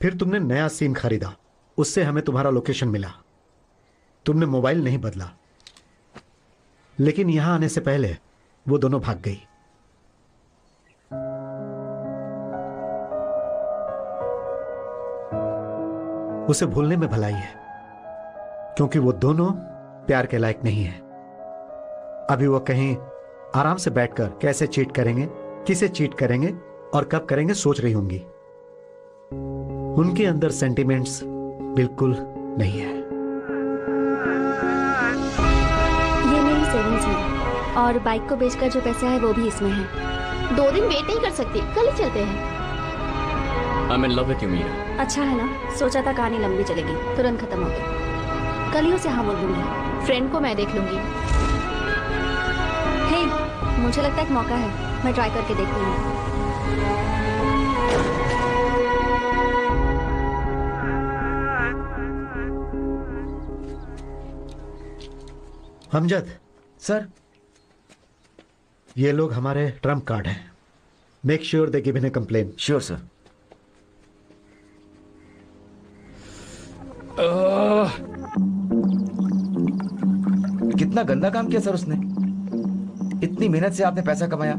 फिर तुमने नया सिम खरीदा, उससे हमें तुम्हारा लोकेशन मिला। तुमने मोबाइल नहीं बदला, लेकिन यहां आने से पहले वो दोनों भाग गई। उसे भूलने में भलाई है क्योंकि वो दोनों प्यार के लायक नहीं है। अभी वो कहीं आराम से बैठकर कैसे चीट करेंगे, किसे चीट करेंगे और कब करेंगे सोच रही होंगी। उनके अंदर सेंटिमेंट्स बिल्कुल नहीं है। ये मेरी सेविंग्स है और बाइक को बेचकर जो पैसा है वो भी इसमें है। 2 दिन वेट नहीं कर सकती, कल ही चलते हैं। I'm in love with you, Meera. अच्छा है ना, सोचा था कहानी लंबी चलेगी, तुरंत खत्म हो गई। कल ही उसे हाँ बोल दूंगी। फ्रेंड को मैं देख लूंगी। हे, मुझे लगता है एक मौका है, मैं ट्राई करके देखती हूँ। हमजद सर, ये लोग हमारे ट्रम्प कार्ड हैं। Make sure they give in A complain. Sure sir. कितना गंदा काम किया सर उसने। इतनी मेहनत से आपने पैसा कमाया,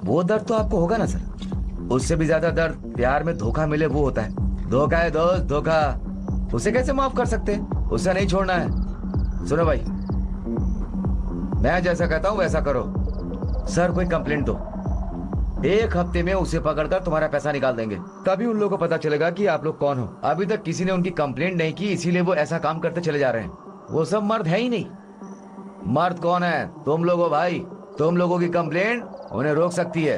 वो दर्द तो आपको होगा ना सर। उससे भी ज्यादा दर्द प्यार में धोखा मिले वो होता है। धोखा है दोस्त, धोखा। उसे कैसे माफ कर सकते हैं? उसे नहीं छोड़ना है। सुनो भाई, मैं जैसा कहता हूं वैसा करो। सर कोई कंप्लेंट दो, 1 हफ्ते में उसे पकड़कर तुम्हारा पैसा निकाल देंगे। तभी उन लोगों को पता चलेगा कि आप लोग कौन हो। अभी तक किसी ने उनकी कंप्लेंट नहीं की, इसीलिए वो ऐसा काम करते चले जा रहे हैं। वो सब मर्द है ही नहीं। मर्द कौन है? तुम लोग हो भाई। तुम लोगों की कंप्लेंट उन्हें रोक सकती है।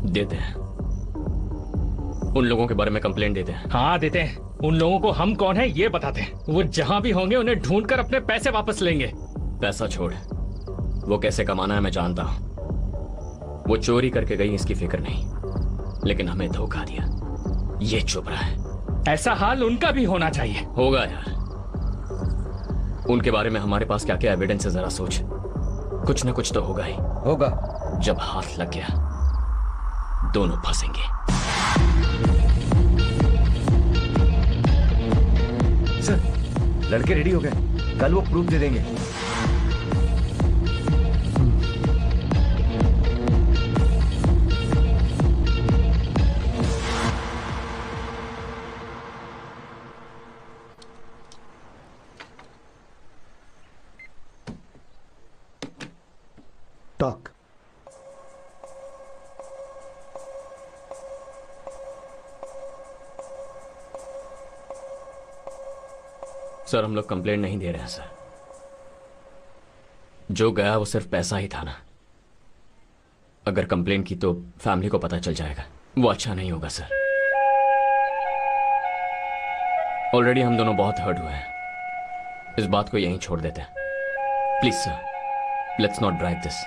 देते हैं, उन लोगों के बारे में कंप्लेंट देते हैं। हाँ देते हैं। उन लोगों को हम कौन है ये बताते हैं। वो जहां भी होंगे उन्हें ढूंढकर अपने पैसे वापस लेंगे। पैसा छोड़, वो कैसे कमाना है मैं जानता हूं। वो चोरी करके गई इसकी फिक्र नहीं, लेकिन हमें धोखा दिया, ये चुप रहा है। ऐसा हाल उनका भी होना चाहिए। होगा यार, उनके बारे में हमारे पास क्या क्या एविडेंस है जरा सोच। कुछ ना कुछ तो होगा ही। होगा। जब हाथ लग गया दोनों फंसेंगे। सर, लड़के रेडी हो गए, कल वो प्रूफ दे देंगे। टॉक। सर, हम लोग कंप्लेंट नहीं दे रहे हैं सर। जो गया वो सिर्फ पैसा ही था ना। अगर कंप्लेंट की तो फैमिली को पता चल जाएगा, वो अच्छा नहीं होगा सर। ऑलरेडी हम दोनों बहुत हर्ट हुए हैं, इस बात को यहीं छोड़ देते हैं। Please sir, let's not drive this.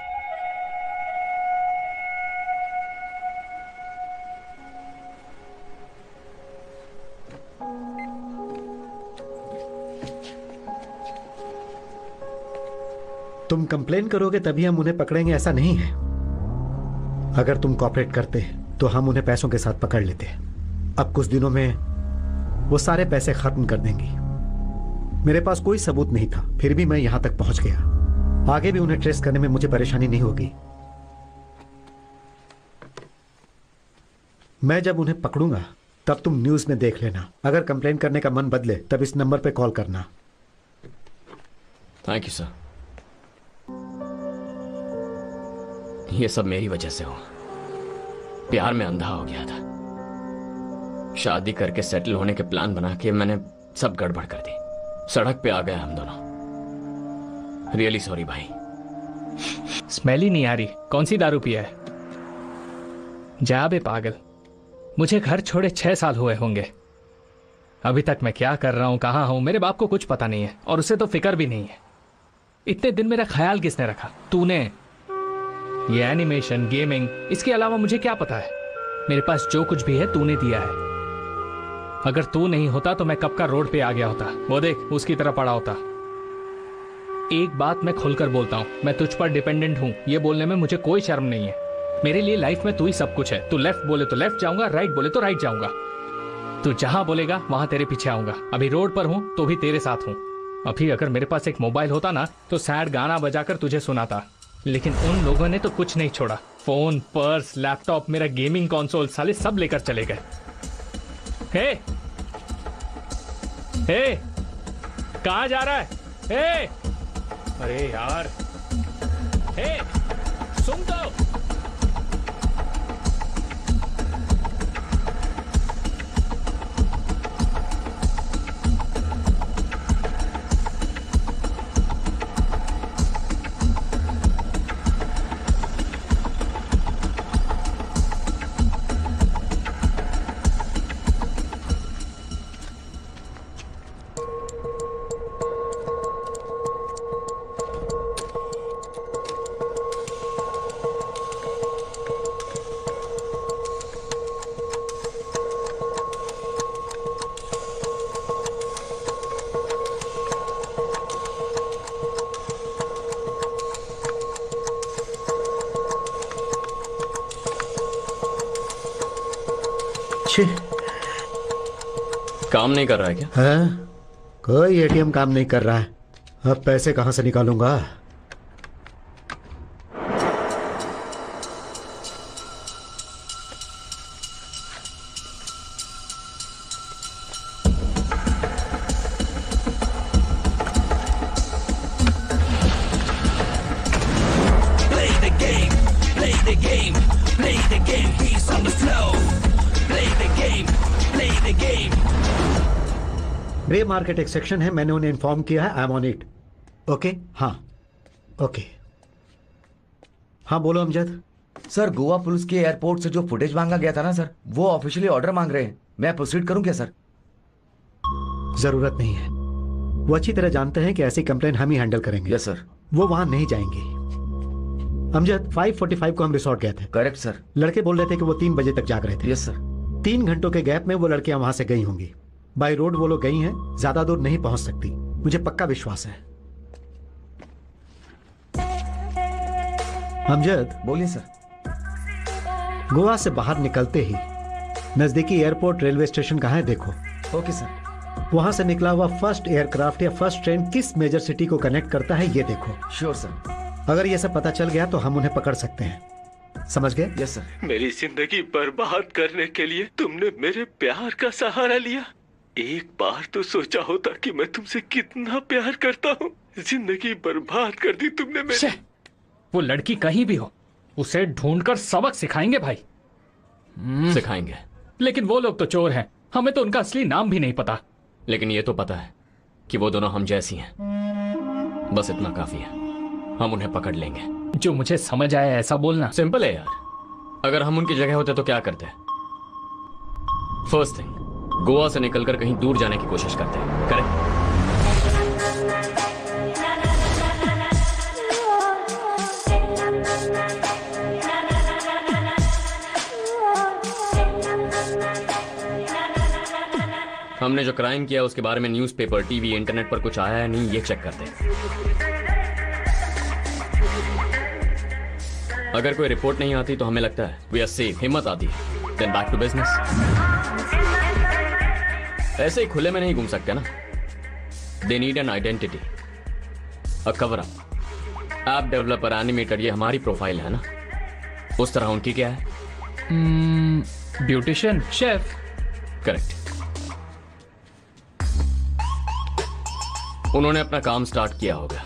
तुम कंप्लेन करोगे तभी हम उन्हें पकड़ेंगे ऐसा नहीं है। अगर तुम कॉपरेट करते तो हम उन्हें पैसों के साथ पकड़ लेते। अब कुछ दिनों में वो सारे पैसे खत्म कर देंगी। मेरे पास कोई सबूत नहीं था, फिर भी मैं यहां तक पहुंच गया। आगे भी उन्हें ट्रेस करने में मुझे परेशानी नहीं होगी। मैं जब उन्हें पकड़ूंगा तब तुम न्यूज में देख लेना। अगर कंप्लेन करने का मन बदले तब इस नंबर पे कॉल करना। Thank you sir. ये सब मेरी वजह से हुआ। प्यार में अंधा हो गया था। शादी करके सेटल होने के प्लान बना के मैंने सब गड़बड़ कर दी। सड़क पे आ गए हम दोनों। रियली सॉरी भाई। स्मेल ही नहीं आ रही। कौन सी दारू पिया है? जा बे पागल, मुझे घर छोड़े 6 साल हुए होंगे। अभी तक मैं क्या कर रहा हूं, कहां हूं, मेरे बाप को कुछ पता नहीं है और उसे तो फिक्र भी नहीं है। इतने दिन मेरा ख्याल किसने रखा? तूने। ये एनिमेशन, गेमिंग, इसके अलावा मुझे क्या पता है? मेरे पास जो कुछ भी है तूने दिया है। अगर तू नहीं होता तो मैं कब का रोड पे आ गया होता। वो देख, उसकी तरह पड़ा होता। एक बात मैं खुलकर बोलता हूं, मैं तुझ पर डिपेंडेंट हूं। ये बोलने में मुझे कोई शर्म नहीं है। मेरे लिए लाइफ में तू ही सब कुछ है। तू लेफ्ट बोले तो लेफ्ट जाऊंगा, राइट बोले तो राइट जाऊंगा। तू जहां बोलेगा वहां तेरे पीछे आऊंगा। अभी रोड पर हूं तो भी तेरे साथ हूं। अभी अगर मेरे पास एक मोबाइल होता ना तो सैड गाना बजाकर तुझे सुनाता, लेकिन उन लोगों ने तो कुछ नहीं छोड़ा। फोन, पर्स, लैपटॉप, मेरा गेमिंग कंसोल साले सब लेकर चले गए। हे, हे, कहां जा रहा है? हे, अरे यार, हे, सुन तो। काम नहीं कर रहा है क्या? हाँ? कोई एटीएम काम नहीं कर रहा है। अब पैसे कहां से निकालूंगा? Play the game, play grey market एक सेक्शन है, मैंने उन्हें इन्फॉर्म किया है, I am on it. Okay, हाँ ओके। हाँ बोलो अमजद। सर गोवा पुलिस के एयरपोर्ट से जो फुटेज मांगा गया था ना सर, वो ऑफिशियली ऑर्डर मांग रहे हैं। मैं प्रोसीड करूं क्या सर? जरूरत नहीं है, वो अच्छी तरह जानते हैं कि ऐसी कंप्लेन हम ही हैंडल करेंगे। Yes sir. वो वहां नहीं जाएंगे। अमजद 5:45 को हम रिसोर्ट गए थे। Correct sir. लड़के बोल रहे थे कि वो 3 बजे तक जाग रहे थे। Yes sir. 3 घंटों के गैप में वो लड़कियां वहां से गई होंगी। बाय रोड वो लोग गई हैं, ज्यादा दूर नहीं पहुंच सकती, मुझे पक्का विश्वास है। अमजद। बोलिए सर। गोवा से बाहर निकलते ही नजदीकी एयरपोर्ट रेलवे स्टेशन कहाँ है देखो। Okay sir. वहां से निकला हुआ फर्स्ट एयरक्राफ्ट या फर्स्ट ट्रेन किस मेजर सिटी को कनेक्ट करता है ये देखो। Sure sir. अगर ये सब पता चल गया तो हम उन्हें पकड़ सकते हैं, समझ गए? Yes sir. मेरी जिंदगी बर्बाद करने के लिए तुमने मेरे प्यार का सहारा लिया। एक बार तो सोचा होता कि मैं तुमसे कितना प्यार करता हूँ। जिंदगी बर्बाद कर दी तुमने मेरी। वो लड़की कहीं भी हो, उसे ढूंढकर सबक सिखाएंगे भाई। सिखाएंगे। लेकिन वो लोग तो चोर हैं, हमें तो उनका असली नाम भी नहीं पता। लेकिन ये तो पता है कि वो दोनों हम जैसी हैं। बस इतना काफी है, हम उन्हें पकड़ लेंगे। जो मुझे समझ आया ऐसा बोलना। सिंपल है यार, अगर हम उनकी जगह होते तो क्या करते? फर्स्ट थिंग, गोवा से निकलकर कहीं दूर जाने की कोशिश करते हैं। करेक्ट? हमने जो क्राइम किया उसके बारे में न्यूज़पेपर, टीवी, इंटरनेट पर कुछ आया है नहीं, ये चेक करते हैं। अगर कोई रिपोर्ट नहीं आती तो हमें लगता है वी आर सेफ, हिम्मत आती है, देन बैक टू बिजनेस। ऐसे ही खुले में नहीं घूम सकते ना। They need an identity, a cover up. App developer, animator, ये हमारी प्रोफाइल है ना। उस तरह उनकी क्या है? Beautician, chef. करेक्ट। उन्होंने अपना काम स्टार्ट किया होगा।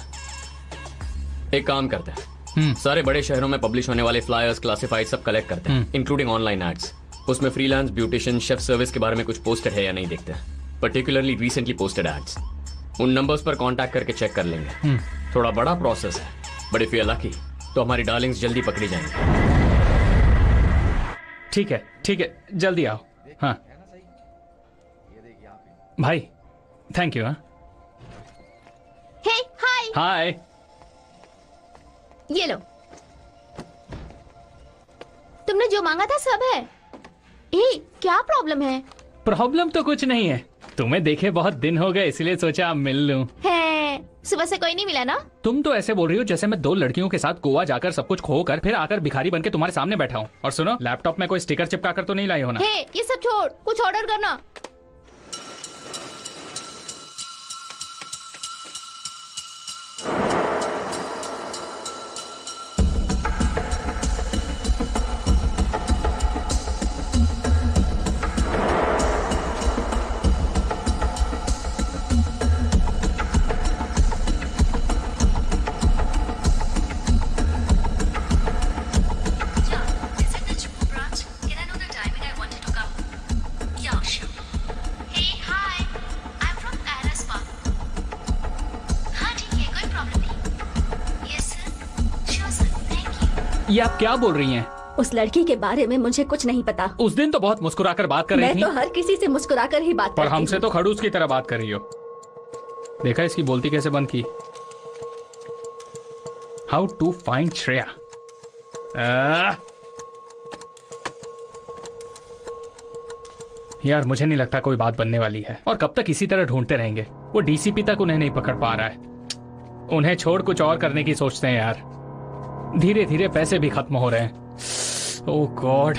एक काम करते हैं, सारे बड़े शहरों में पब्लिश होने वाले फ्लायर्स, क्लासिफाइड सब कलेक्ट करते हैं, इंक्लूडिंग ऑनलाइन एड्स। उसमें फ्रीलांस, ब्यूटिशियन, शेफ सर्विस के बारे में कुछ पोस्टेड है या नहीं देखते हैं, पर्टिकुलरली रिसेंटली पोस्टेड एड्स। उन नंबर्स पर कांटेक्ट करके चेक कर लेंगे। थोड़ा बड़ा प्रोसेस है, but if you are lucky तो हमारी डार्लिंग्स जल्दी पकड़ी जाएंगी। ठीक है, ठीक है, जल्दी आओ। हाँ भाई, थैंक यू। हाँ हे, हाय। हाय। ये लो, तुमने जो मांगा था सब है। क्या प्रॉब्लम है? प्रॉब्लम तो कुछ नहीं है, तुम्हें देखे बहुत दिन हो गए इसलिए सोचा मिल लूं। है, सुबह से कोई नहीं मिला ना? तुम तो ऐसे बोल रही हो जैसे मैं 2 लड़कियों के साथ गोवा जाकर सब कुछ खोकर फिर आकर भिखारी बनके तुम्हारे सामने बैठा हूँ। और सुनो, लैपटॉप में कोई स्टिकर चिपका कर तो नहीं लाई हो ना? हे, ये सब छोड़, कुछ ऑर्डर करना। ये आप क्या बोल रही हैं? उस लड़की के बारे में मुझे कुछ नहीं पता। उस दिन तो बहुत मुस्कुराकर बात कर रही थी। मैं तो हर किसी से मुस्कुराकर ही बात पर करती हमसे हूँ। तो खड़ूस की तरह बात कर रही हो। देखा इसकी बोलती कैसे बंद की? How to find Shreya. यार मुझे नहीं लगता कोई बात बनने वाली है, और कब तक इसी तरह ढूंढते रहेंगे। वो डीसीपी तक उन्हें नहीं पकड़ पा रहा है। उन्हें छोड़ कुछ और करने की सोचते हैं यार। धीरे धीरे पैसे भी खत्म हो रहे हैं। ओह गॉड।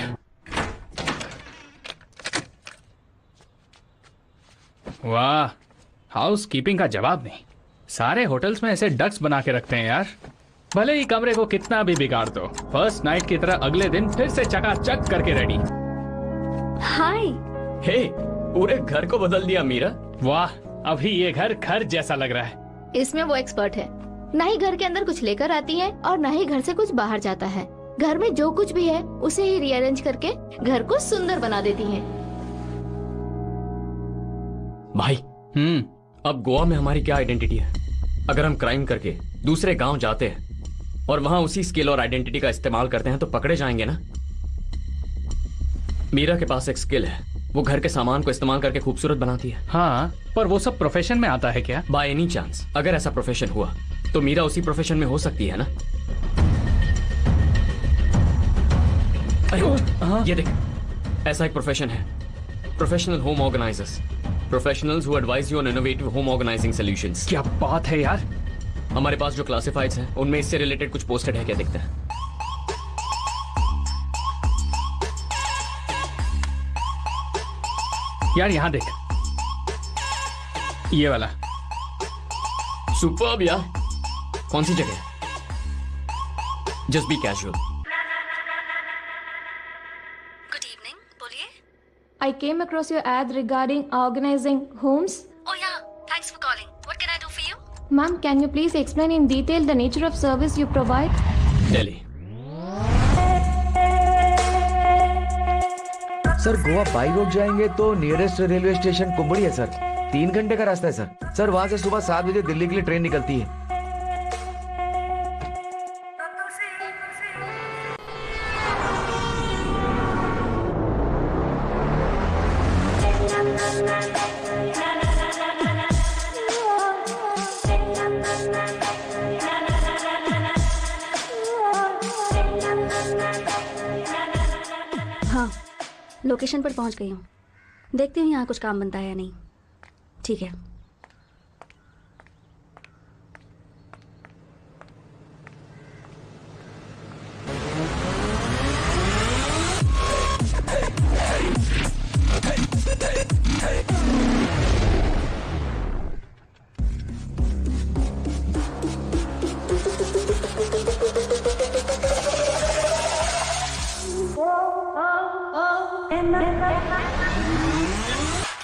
वाह, हाउस कीपिंग का जवाब नहीं। सारे होटल्स में ऐसे डक्स बना के रखते हैं यार। भले ही कमरे को कितना भी बिगाड़ दो, फर्स्ट नाइट की तरह अगले दिन फिर से चकाचक करके रेडी। हाय। हे, पूरे घर को बदल दिया मीरा। वाह, अभी ये घर घर जैसा लग रहा है। इसमें वो एक्सपर्ट है। ना ही घर के अंदर कुछ लेकर आती है और ना ही घर से कुछ बाहर जाता है। घर में जो कुछ भी है उसे ही रीअरेंज करके घर को सुंदर बना देती है। भाई, अब गोवा में हमारी क्या आइडेंटिटी है? अगर हम क्राइम करके दूसरे गांव जाते हैं और वहां उसी स्किल और आइडेंटिटी का इस्तेमाल करते हैं तो पकड़े जाएंगे ना। मीरा के पास एक स्किल है, वो घर के सामान को इस्तेमाल करके खूबसूरत बनाती है। हाँ, पर वो सब प्रोफेशन में आता है क्या? बाय एनी चांस अगर ऐसा प्रोफेशन हुआ तो मीरा उसी प्रोफेशन में हो सकती है ना। अरे ये देख, ऐसा एक प्रोफेशन है, professional home organizers, professionals who advise you on innovative home organizing solutions. क्या बात है यार। हमारे पास जो क्लासिफाइड्स हैं उनमें इससे रिलेटेड कुछ पोस्टेड है, क्या देखते हैं? यार यहाँ देख, ये वाला। सुपर्ब यार। कौन सी जगह? Just be casual. I came across your ad regarding organizing homes. Oh yeah, thanks for calling. What can I do for you? Ma'am, can you please explain in detail the nature of service you provide? Delhi. Sir Goa by road जाएंगे तो nearest railway station कुंबड़ी है sir. 3 घंटे का रास्ता है sir. Sir वहां से सुबह 7 बजे दिल्ली के लिए ट्रेन निकलती है। हाँ, लोकेशन पर पहुंच गई हूँ। देखती हूँ यहाँ कुछ काम बनता है या नहीं। ठीक है।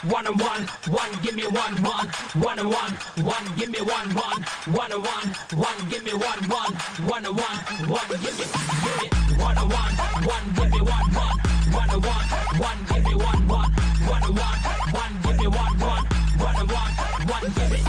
One and one, give me one, one and one, give me one, one and one, give me one, one and one, give me one and one, give me one, one and one, give me one, one and one, give me one, one and one, give me.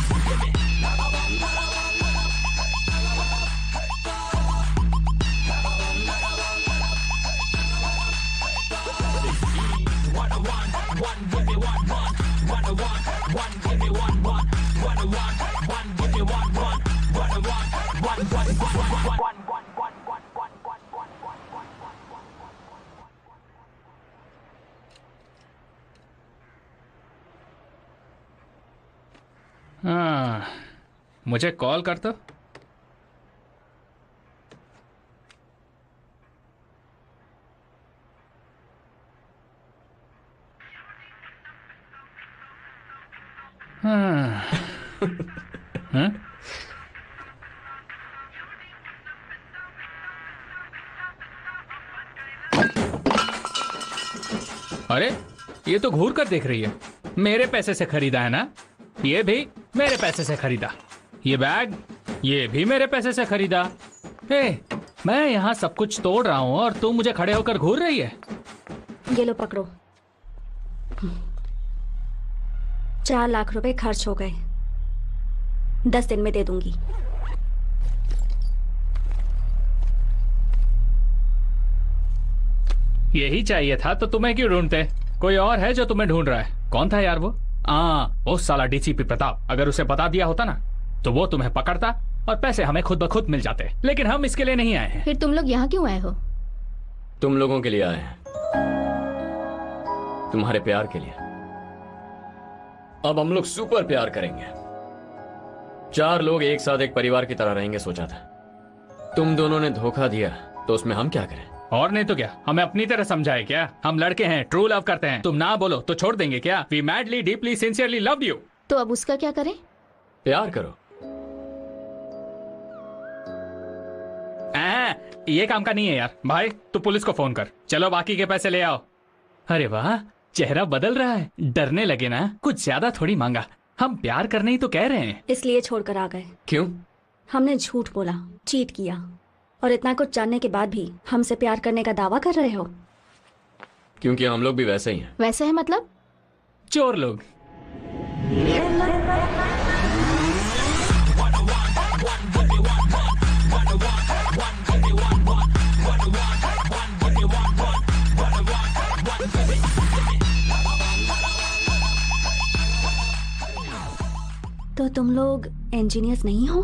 हाँ, मुझे call कर दो। हाँ। हाँ? अरे ये तो घूर कर देख रही है। मेरे पैसे से खरीदा है ना, ये भी मेरे पैसे से खरीदा, ये बैग ये भी मेरे पैसे से खरीदा। हे, मैं यहाँ सब कुछ तोड़ रहा हूँ और तू मुझे खड़े होकर घूर रही है। ये लो पकड़ो। 4 लाख रुपए खर्च हो गए, 10 दिन में दे दूंगी। यही चाहिए था तो तुम्हें क्यों ढूंढते? कोई और है जो तुम्हें ढूंढ रहा है। कौन था यार वो? वो साला डीसीपी प्रताप। अगर उसे बता दिया होता ना तो वो तुम्हें पकड़ता और पैसे हमें खुद ब खुद मिल जाते। लेकिन हम इसके लिए नहीं आए हैं। फिर तुम लोग यहाँ क्यों आए हो? तुम लोगों के लिए आए हैं, तुम्हारे प्यार के लिए। अब हम लोग सुपर प्यार करेंगे। 4 लोग एक साथ एक परिवार की तरह रहेंगे सोचा था। तुम दोनों ने धोखा दिया तो उसमें हम क्या करें? और नहीं तो क्या, हमें अपनी तरह समझाए क्या? हम लड़के हैं, ट्रू लव करते हैं। तुम ना बोलो तो छोड़ देंगे क्या? We madly deeply sincerely love you. तो अब उसका क्या करें? प्यार करो। ये काम का नहीं है यार। भाई तू पुलिस को फोन कर, चलो बाकी के पैसे ले आओ। अरे वाह, चेहरा बदल रहा है। डरने लगे ना? कुछ ज्यादा थोड़ी मांगा, हम प्यार करने ही तो कह रहे हैं। इसलिए छोड़कर आ गए। क्यों? हमने झूठ बोला, चीट किया, और इतना कुछ जानने के बाद भी हमसे प्यार करने का दावा कर रहे हो। क्योंकि हम लोग भी वैसे ही हैं। वैसे है मतलब? चोर लोग। तो तुम लोग इंजीनियर्स नहीं हो?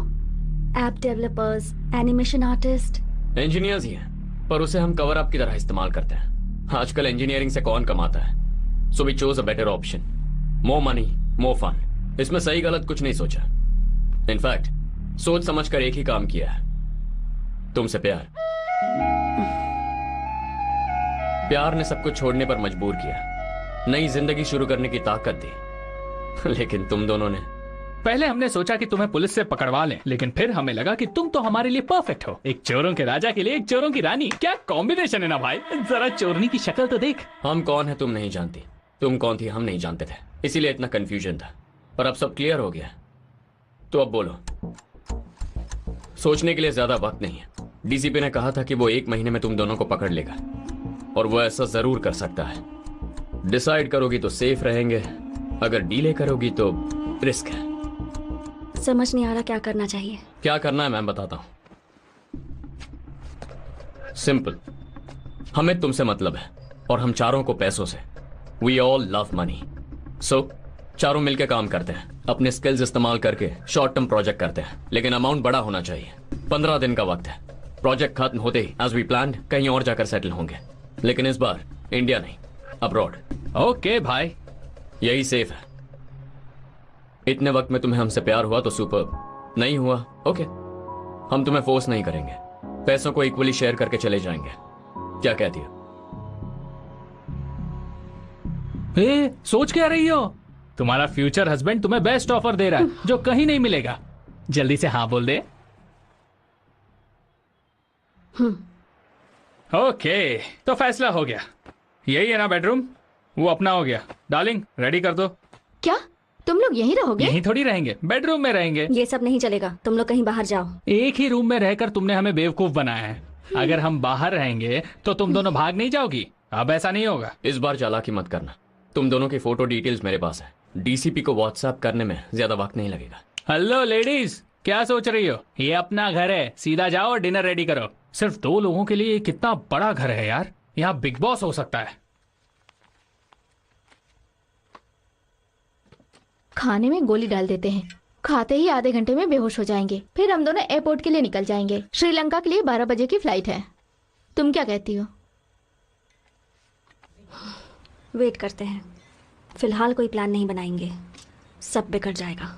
App developers, animation artist? Engineers ही हैं, पर उसे हम कवर अप की तरह इस्तेमाल करते हैं। आजकल इंजीनियरिंग से कौन कमाता है? So we chose a better option. More money, more fun. इसमें सही गलत कुछ नहीं सोचा। इनफैक्ट सोच समझकर एक ही काम किया है, तुमसे प्यार। प्यार ने सब कुछ छोड़ने पर मजबूर किया, नई जिंदगी शुरू करने की ताकत दी। लेकिन तुम दोनों ने पहले हमने सोचा कि तुम्हें पुलिस से पकड़वा लें, लेकिन फिर हमें लगा कि तुम तो हमारे लिए परफेक्ट हो। एक चोरों के राजा के लिए एक चोरों की रानी, क्या कॉम्बिनेशन है ना भाई। जरा चोरनी की शक्ल तो देख। हम कौन है तुम नहीं जानती, तुम कौन थी हम नहीं जानते थे, इसीलिए इतना कंफ्यूजन था। पर अब सब क्लियर हो गया, तो अब बोलो। सोचने के लिए ज्यादा वक्त नहीं है। डीसीपी ने कहा था कि वो 1 महीने में तुम दोनों को पकड़ लेगा, और वो ऐसा जरूर कर सकता है। डिसाइड करोगी तो सेफ रहेंगे, अगर डीले करोगी तो रिस्क है। समझ नहीं आ रहा क्या करना चाहिए। क्या करना है मैं बताता हूं। सिंपल, हमें तुमसे मतलब है और हम चारों को पैसों से। We all love money. So चारों मिलकर काम करते हैं, अपने स्किल्स इस्तेमाल करके शॉर्ट टर्म प्रोजेक्ट करते हैं, लेकिन अमाउंट बड़ा होना चाहिए। 15 दिन का वक्त है। प्रोजेक्ट खत्म होते ही एज वी प्लान्ड कहीं और जाकर सेटल होंगे, लेकिन इस बार इंडिया नहीं, अब्रॉड। ओके भाई, यही सेफ है। इतने वक्त में तुम्हें हमसे प्यार हुआ तो सुपर, नहीं हुआ ओके, हम तुम्हें फोर्स नहीं करेंगे। पैसों को इक्वली शेयर करके चले जाएंगे। क्या कहती हो? सोच क्या रही हो? तुम्हारा फ्यूचर हस्बैंड तुम्हें बेस्ट ऑफर दे रहा है जो कहीं नहीं मिलेगा। जल्दी से हाँ बोल दे। ओके, तो फैसला हो गया। यही है ना बेडरूम? वो अपना हो गया। डार्लिंग रेडी कर दो। क्या तुम लोग यहीं रहोगे? यहीं थोड़ी रहेंगे, बेडरूम में रहेंगे। ये सब नहीं चलेगा, तुम लोग कहीं बाहर जाओ। एक ही रूम में रहकर तुमने हमें बेवकूफ बनाया है। अगर हम बाहर रहेंगे तो तुम दोनों भाग नहीं जाओगी। अब ऐसा नहीं होगा। इस बार चालाकी मत करना। तुम दोनों की फोटो डिटेल्स मेरे पास है। डीसीपी को व्हाट्सएप करने में ज्यादा वक्त नहीं लगेगा। हेलो लेडीज, क्या सोच रही हो? ये अपना घर है, सीधा जाओ और डिनर रेडी करो। सिर्फ 2 लोगों के लिए कितना बड़ा घर है यार। यहाँ बिग बॉस हो सकता है। खाने में गोली डाल देते हैं, खाते ही आधे घंटे में बेहोश हो जाएंगे। फिर हम दोनों एयरपोर्ट के लिए निकल जाएंगे। श्रीलंका के लिए 12 बजे की फ्लाइट है। तुम क्या कहती हो? वेट करते हैं। फिलहाल कोई प्लान नहीं बनाएंगे, सब बिगड़ जाएगा।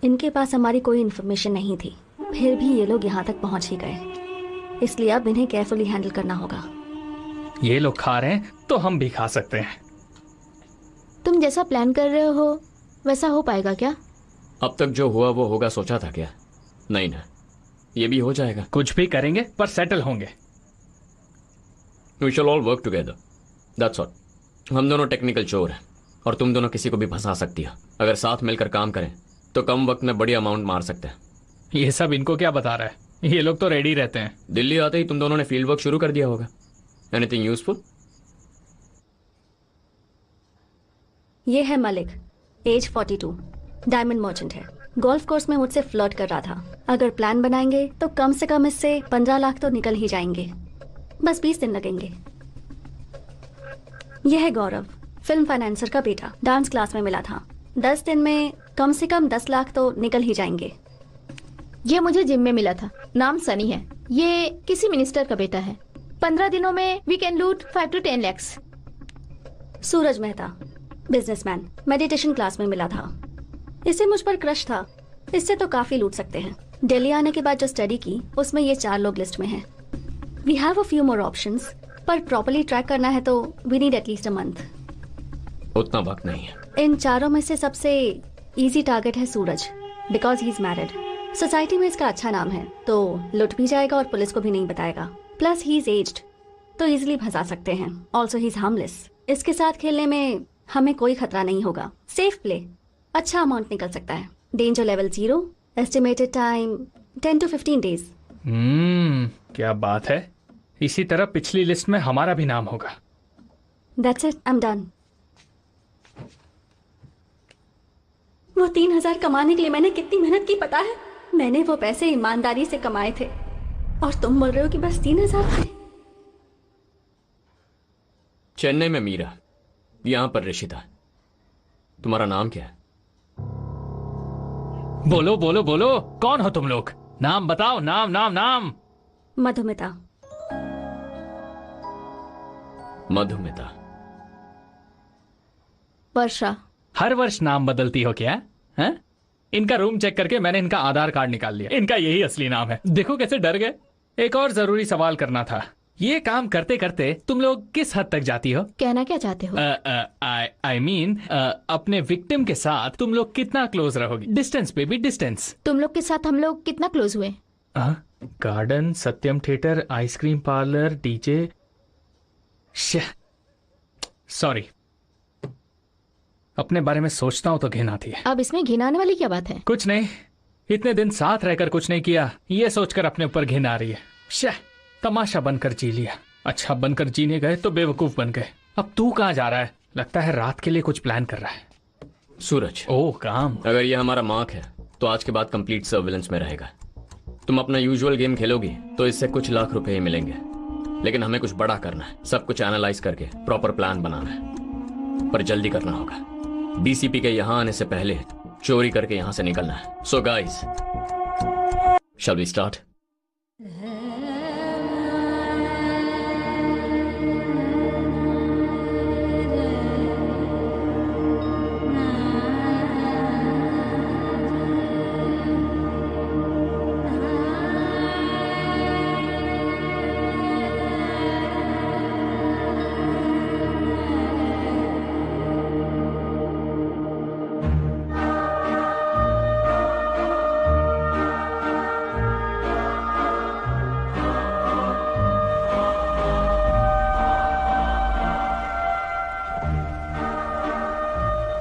इनके पास हमारी कोई इन्फॉर्मेशन नहीं थी, फिर भी ये लोग यहाँ तक पहुँच ही गए, इसलिए अब इन्हें केयरफुली हैंडल करना होगा। ये लोग खा रहे हैं तो हम भी खा सकते हैं। तुम जैसा प्लान कर रहे हो वैसा हो पाएगा क्या? अब तक जो हुआ वो होगा सोचा था क्या? नहीं ना, ये भी हो जाएगा। कुछ भी करेंगे पर सेटल होंगे। We shall all work together, that's all. हम दोनों टेक्निकल चोर हैं और तुम दोनों किसी को भी फंसा सकती हो। अगर साथ मिलकर काम करें तो कम वक्त में बड़ी अमाउंट मार सकते हैं। ये सब इनको क्या बता रहा है? ये लोग तो रेडी रहते हैं। दिल्ली आते ही तुम दोनों ने फील्ड वर्क शुरू कर दिया होगा। Anything useful? ये है मलिक, एज 42, डायमंड मर्चेंट है। गोल्फ कोर्स में मुझसे फ्लर्ट कर रहा था। अगर प्लान बनाएंगे तो कम से कम इससे 15 लाख तो निकल ही जाएंगे। बस 20 दिन लगेंगे। यह है गौरव, फिल्म फाइनेंसर का बेटा, डांस क्लास में मिला था। 10 दिन में कम से कम 10 लाख तो निकल ही जाएंगे। ये मुझे जिम में मिला था, नाम सनी है। ये किसी मिनिस्टर का बेटा है। 15 दिनों में वी कैन लूट 5 to 10 lakhs। Suraj Mehta, businessman, meditation class में मिला था। इसे मुझ पर क्रश था, इससे तो काफी लूट सकते हैं। दिल्ली आने के बाद जो स्टडी की उसमें ये 4 लोग लिस्ट में हैं। We have a few more options, पर प्रॉपर्ली ट्रैक करना है तो we need at least a month. उतना वक्त नहीं है। इन चारों में से सबसे इजी टारगेट है Suraj, because he is married. Society में इसका अच्छा नाम है, तो लुट भी जाएगा और पुलिस को भी नहीं बताएगा। प्लस ही इज एज्ड, तो इजिली फंसा सकते हैं। Also he is harmless. इसके साथ खेलने में हमें कोई खतरा नहीं होगा। सेफ प्ले, अच्छा अमाउंट निकल सकता है। Danger level 0, estimated time 10 to 15 days। क्या बात है। इसी तरह पिछली लिस्ट में हमारा भी नाम होगा। That's it, I'm done। वो 3,000 कमाने के लिए मैंने कितनी मेहनत की पता है? मैंने वो पैसे ईमानदारी से कमाए थे और तुम बोल रहे हो कि बस 3,000 थे। चेन्नई में मीरा, यहां पर ऋषिता। तुम्हारा नाम क्या है? बोलो बोलो बोलो, कौन हो तुम लोग? नाम बताओ, नाम नाम नाम। मधुमिता। मधुमिता। वर्षा। हर वर्ष नाम बदलती हो क्या? हैं? इनका रूम चेक करके मैंने इनका आधार कार्ड निकाल लिया। इनका यही असली नाम है। देखो कैसे डर गए। एक और जरूरी सवाल करना था। ये काम करते करते तुम लोग किस हद तक जाती हो? कहना क्या चाहते हो? आई मीन अपने विक्टिम के साथ तुम लोग कितना क्लोज रहोगी? डिस्टेंस पे भी डिस्टेंस। तुम लोग के साथ हम लोग कितना क्लोज हुए? Garden, Satyam theatre, ice cream parlour, DJ. Sorry, अपने बारे में सोचता हूं तो घिन आती है। अब इसमें घिन आने वाली क्या बात है? कुछ नहीं, इतने दिन साथ रहकर कुछ नहीं किया, ये सोचकर अपने ऊपर घिन आ रही है। तमाशा बनकर जी लिया। अच्छा बनकर जीने गए तो बेवकूफ बन गए। अब तू कहाँ जा रहा है? लगता है रात के लिए कुछ प्लान कर रहा है। सूरज। ओह काम। अगर ये हमारा मार्क है तो आज के बाद कंप्लीट सर्विलेंस में रहेगा। तुम अपना यूजुअल गेम खेलोगी तो इससे कुछ लाख रुपए ही मिलेंगे, लेकिन हमें कुछ बड़ा करना है। सब कुछ एनालाइज करके प्रॉपर प्लान बनाना है, पर जल्दी करना होगा। डीसीपी के यहां आने से पहले चोरी करके यहां से निकलना है। So guys, shall we start?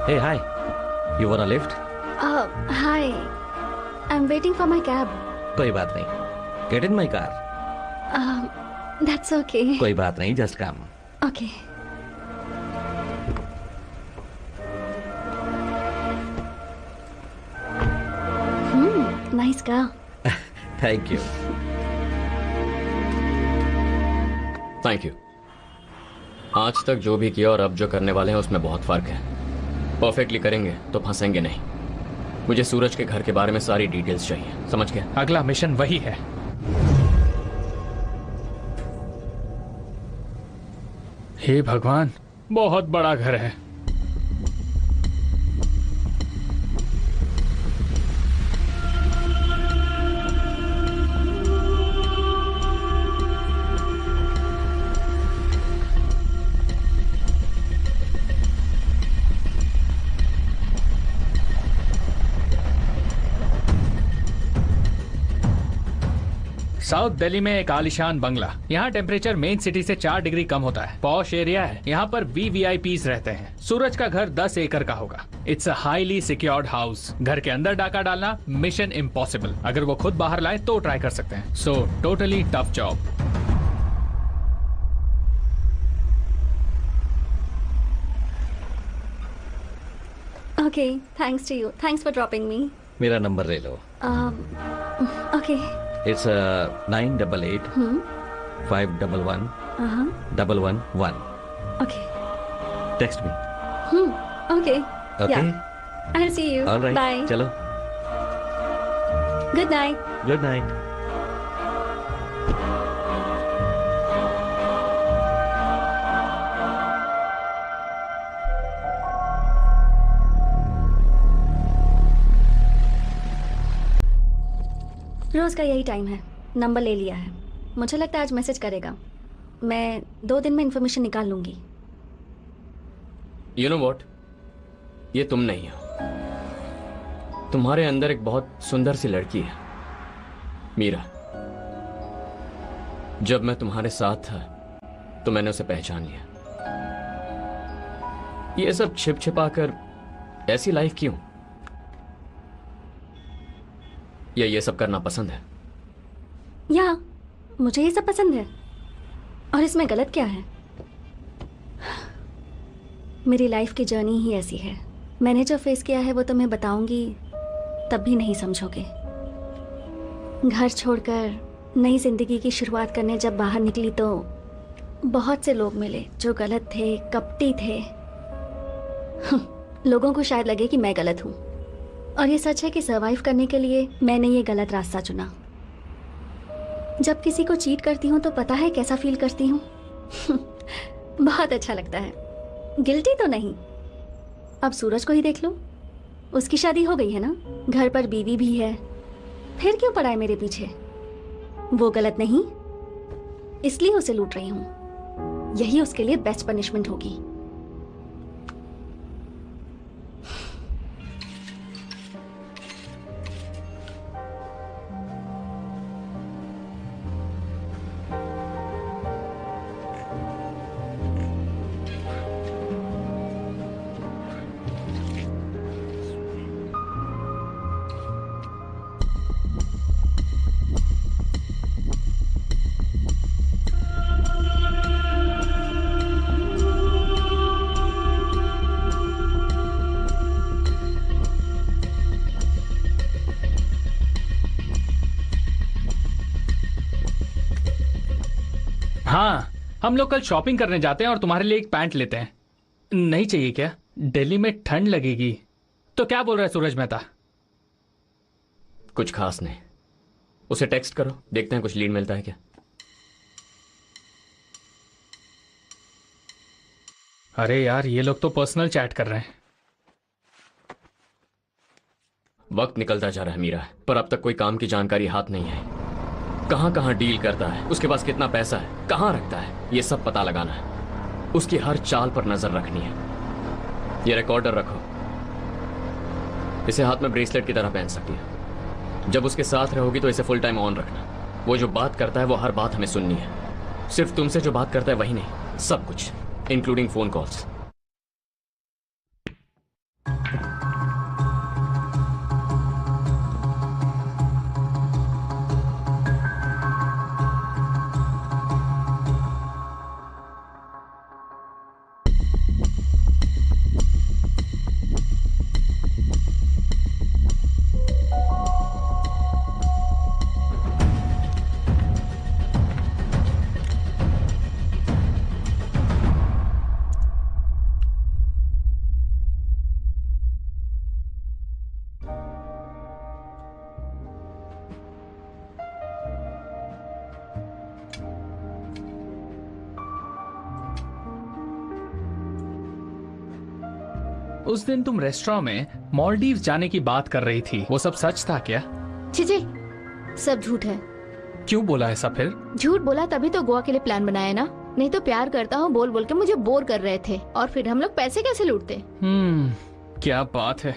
Hey, hi. You want a lift? Hi. I'm waiting for my cab. कोई बात नहीं. Get in my car. That's okay. कोई बात नहीं, just come. Okay. Nice car. Thank you. Thank you. आज तक जो भी किया और अब जो करने वाले हैं उसमें बहुत फर्क है। परफेक्टली करेंगे तो फंसेंगे नहीं। मुझे सूरज के घर के बारे में सारी डिटेल्स चाहिए, समझ गए? अगला मिशन वही है। हे भगवान, बहुत बड़ा घर है। साउथ दिल्ली में एक आलिशान बंगला। यहाँ टेम्परेचर मेन सिटी से 4 डिग्री कम होता है। पॉश एरिया है। यहाँ पर VVIPs रहते हैं। सूरज का घर 10 एकड़ का होगा। It's a highly secured house. घर के अंदर डाका डालना मिशन इम्पॉसिबल। अगर वो खुद बाहर लाए तो ट्राई कर सकते हैं। So totally tough job. Okay, thanks to you. Thanks for dropping me. मेरा नंबर ले लो. Okay. It's 988 511 111. Okay. Text me. Okay. Okay. Yeah. I'll see you. All right. Bye. चलो. Good night. Good night. रोज का यही time है। Number ले लिया है। मुझे लगता है आज मैसेज करेगा। मैं 2 दिन में इंफॉर्मेशन निकाल लूंगी। You know what? ये तुम नहीं हो। तुम्हारे अंदर एक बहुत सुंदर सी लड़की है, मीरा। जब मैं तुम्हारे साथ था तो मैंने उसे पहचान लिया। ये सब छिप छिपा कर ऐसी लाइफ क्यों? या ये सब करना पसंद है? या मुझे ये सब पसंद है। और इसमें गलत क्या है? मेरी लाइफ की जर्नी ही ऐसी है। मैंने जो फेस किया है वो तुम्हें बताऊंगी तब भी नहीं समझोगे। घर छोड़कर नई जिंदगी की शुरुआत करने जब बाहर निकली तो बहुत से लोग मिले जो गलत थे, कपटी थे। लोगों को शायद लगे कि मैं गलत हूँ, और ये सच है कि सर्वाइव करने के लिए मैंने ये गलत रास्ता चुना। जब किसी को चीट करती हूँ तो पता है कैसा फील करती हूँ। बहुत अच्छा लगता है। गिल्टी तो नहीं। अब सूरज को ही देख लो, उसकी शादी हो गई है ना, घर पर बीवी भी है, फिर क्यों पड़ा है मेरे पीछे? वो गलत नहीं, इसलिए उसे लूट रही हूँ। यही उसके लिए बेस्ट पनिशमेंट होगी। हाँ, हम लोग कल शॉपिंग करने जाते हैं और तुम्हारे लिए एक पैंट लेते हैं। नहीं चाहिए क्या? दिल्ली में ठंड लगेगी। तो क्या बोल रहा है सूरज मेहता? कुछ खास नहीं। उसे टेक्स्ट करो, देखते हैं कुछ लीड मिलता है क्या। अरे यार, ये लोग तो पर्सनल चैट कर रहे हैं। वक्त निकलता जा रहा है मीरा, पर अब तक कोई काम की जानकारी हाथ नहीं है। कहां कहां डील करता है, उसके पास कितना पैसा है, कहां रखता है, ये सब पता लगाना है। उसकी हर चाल पर नजर रखनी है। ये रिकॉर्डर रखो, इसे हाथ में ब्रेसलेट की तरह पहन सकती है। जब उसके साथ रहोगी तो इसे फुल टाइम ऑन रखना। वो जो बात करता है वो हर बात हमें सुननी है। सिर्फ तुमसे जो बात करता है वही नहीं, सब कुछ, इंक्लूडिंग फोन कॉल्स। उस दिन तुम रेस्टोरेंट में मालदीव जाने की बात कर रही थी, वो सब सच था क्या? छी, सब झूठ है। क्यों बोला ऐसा फिर? झूठ बोला तभी तो गोवा के लिए प्लान बनाया ना। नहीं तो प्यार करता हूँ बोल बोल के मुझे बोर कर रहे थे, और फिर हम लोग पैसे कैसे लूटते। क्या बात है।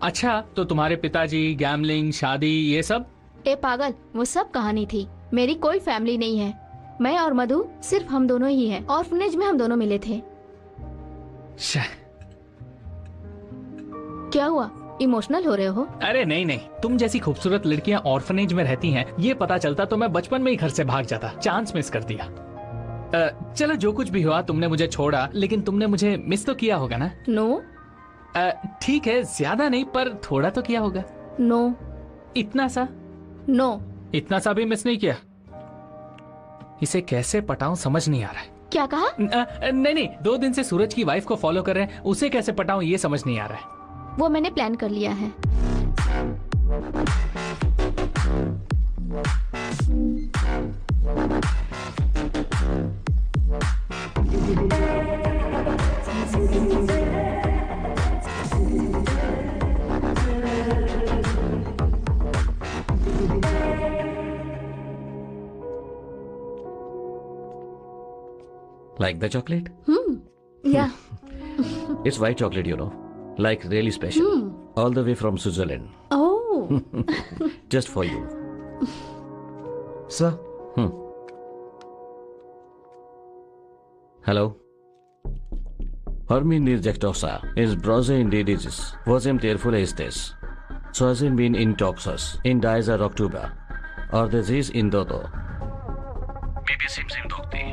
अच्छा, तो तुम्हारे पिताजी, गैम्बलिंग, शादी, ये सब? ए पागल, वो सब कहानी थी। मेरी कोई फैमिली नहीं है। मैं और मधु सिर्फ हम दोनों ही हैं। ऑर्फनेज में हम दोनों मिले थे। क्या हुआ, इमोशनल हो रहे हो? अरे नहीं नहीं, तुम जैसी खूबसूरत लड़कियां ऑर्फनेज में रहती हैं, ये पता चलता तो मैं बचपन में ही घर से भाग जाता। चांस मिस कर दिया। चलो, जो कुछ भी हुआ, तुमने मुझे छोड़ा, लेकिन तुमने मुझे मिस तो किया होगा ना? नो। ठीक है, ज्यादा नहीं, पर थोड़ा तो किया होगा। नो। इतना सा? नो। इतना सा भी मिस नहीं किया? इसे कैसे पटाऊं समझ नहीं आ रहा है। क्या कहा? नहीं नहीं, 2 दिन से सूरज की वाइफ को फॉलो कर रहे हैं, उसे कैसे पटाऊं ये समझ नहीं आ रहा है। वो मैंने प्लान कर लिया है। Like the chocolate? Yeah. It's white chocolate, you know. Like really special. All the way from Switzerland. Oh. Just for you. Sir. Hello. Hermin Nirjektosa is Brose Indidis. Wasem Terfula is this. So has been in Toxus, in Diza October. Or this is in Dodo. Maybe Simsim Dokti.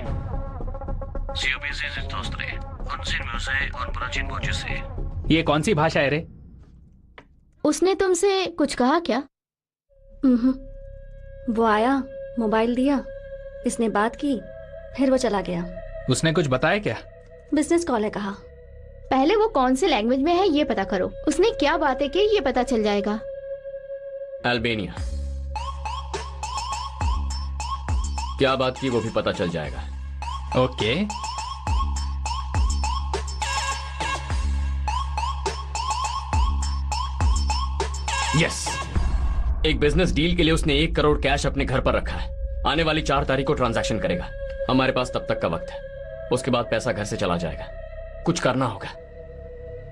COBC is Tostre. Unsin Muse on Brachin Bojuse. ये कौन सी भाषा है रे? उसने तुमसे कुछ कहा क्या? वो आया, मोबाइल दिया, इसने बात की, फिर वो चला गया। उसने कुछ बताया क्या? बिजनेस कॉल है कहा। पहले वो कौन से लैंग्वेज में है ये पता करो, उसने क्या बातें की ये पता चल जाएगा। अल्बेनिया। क्या बात की वो भी पता चल जाएगा। ओके। यस, एक बिजनेस डील के लिए उसने 1 करोड़ कैश अपने घर पर रखा है। आने वाली 4 तारीख को ट्रांजैक्शन करेगा। हमारे पास तब तक का वक्त है, उसके बाद पैसा घर से चला जाएगा। कुछ करना होगा।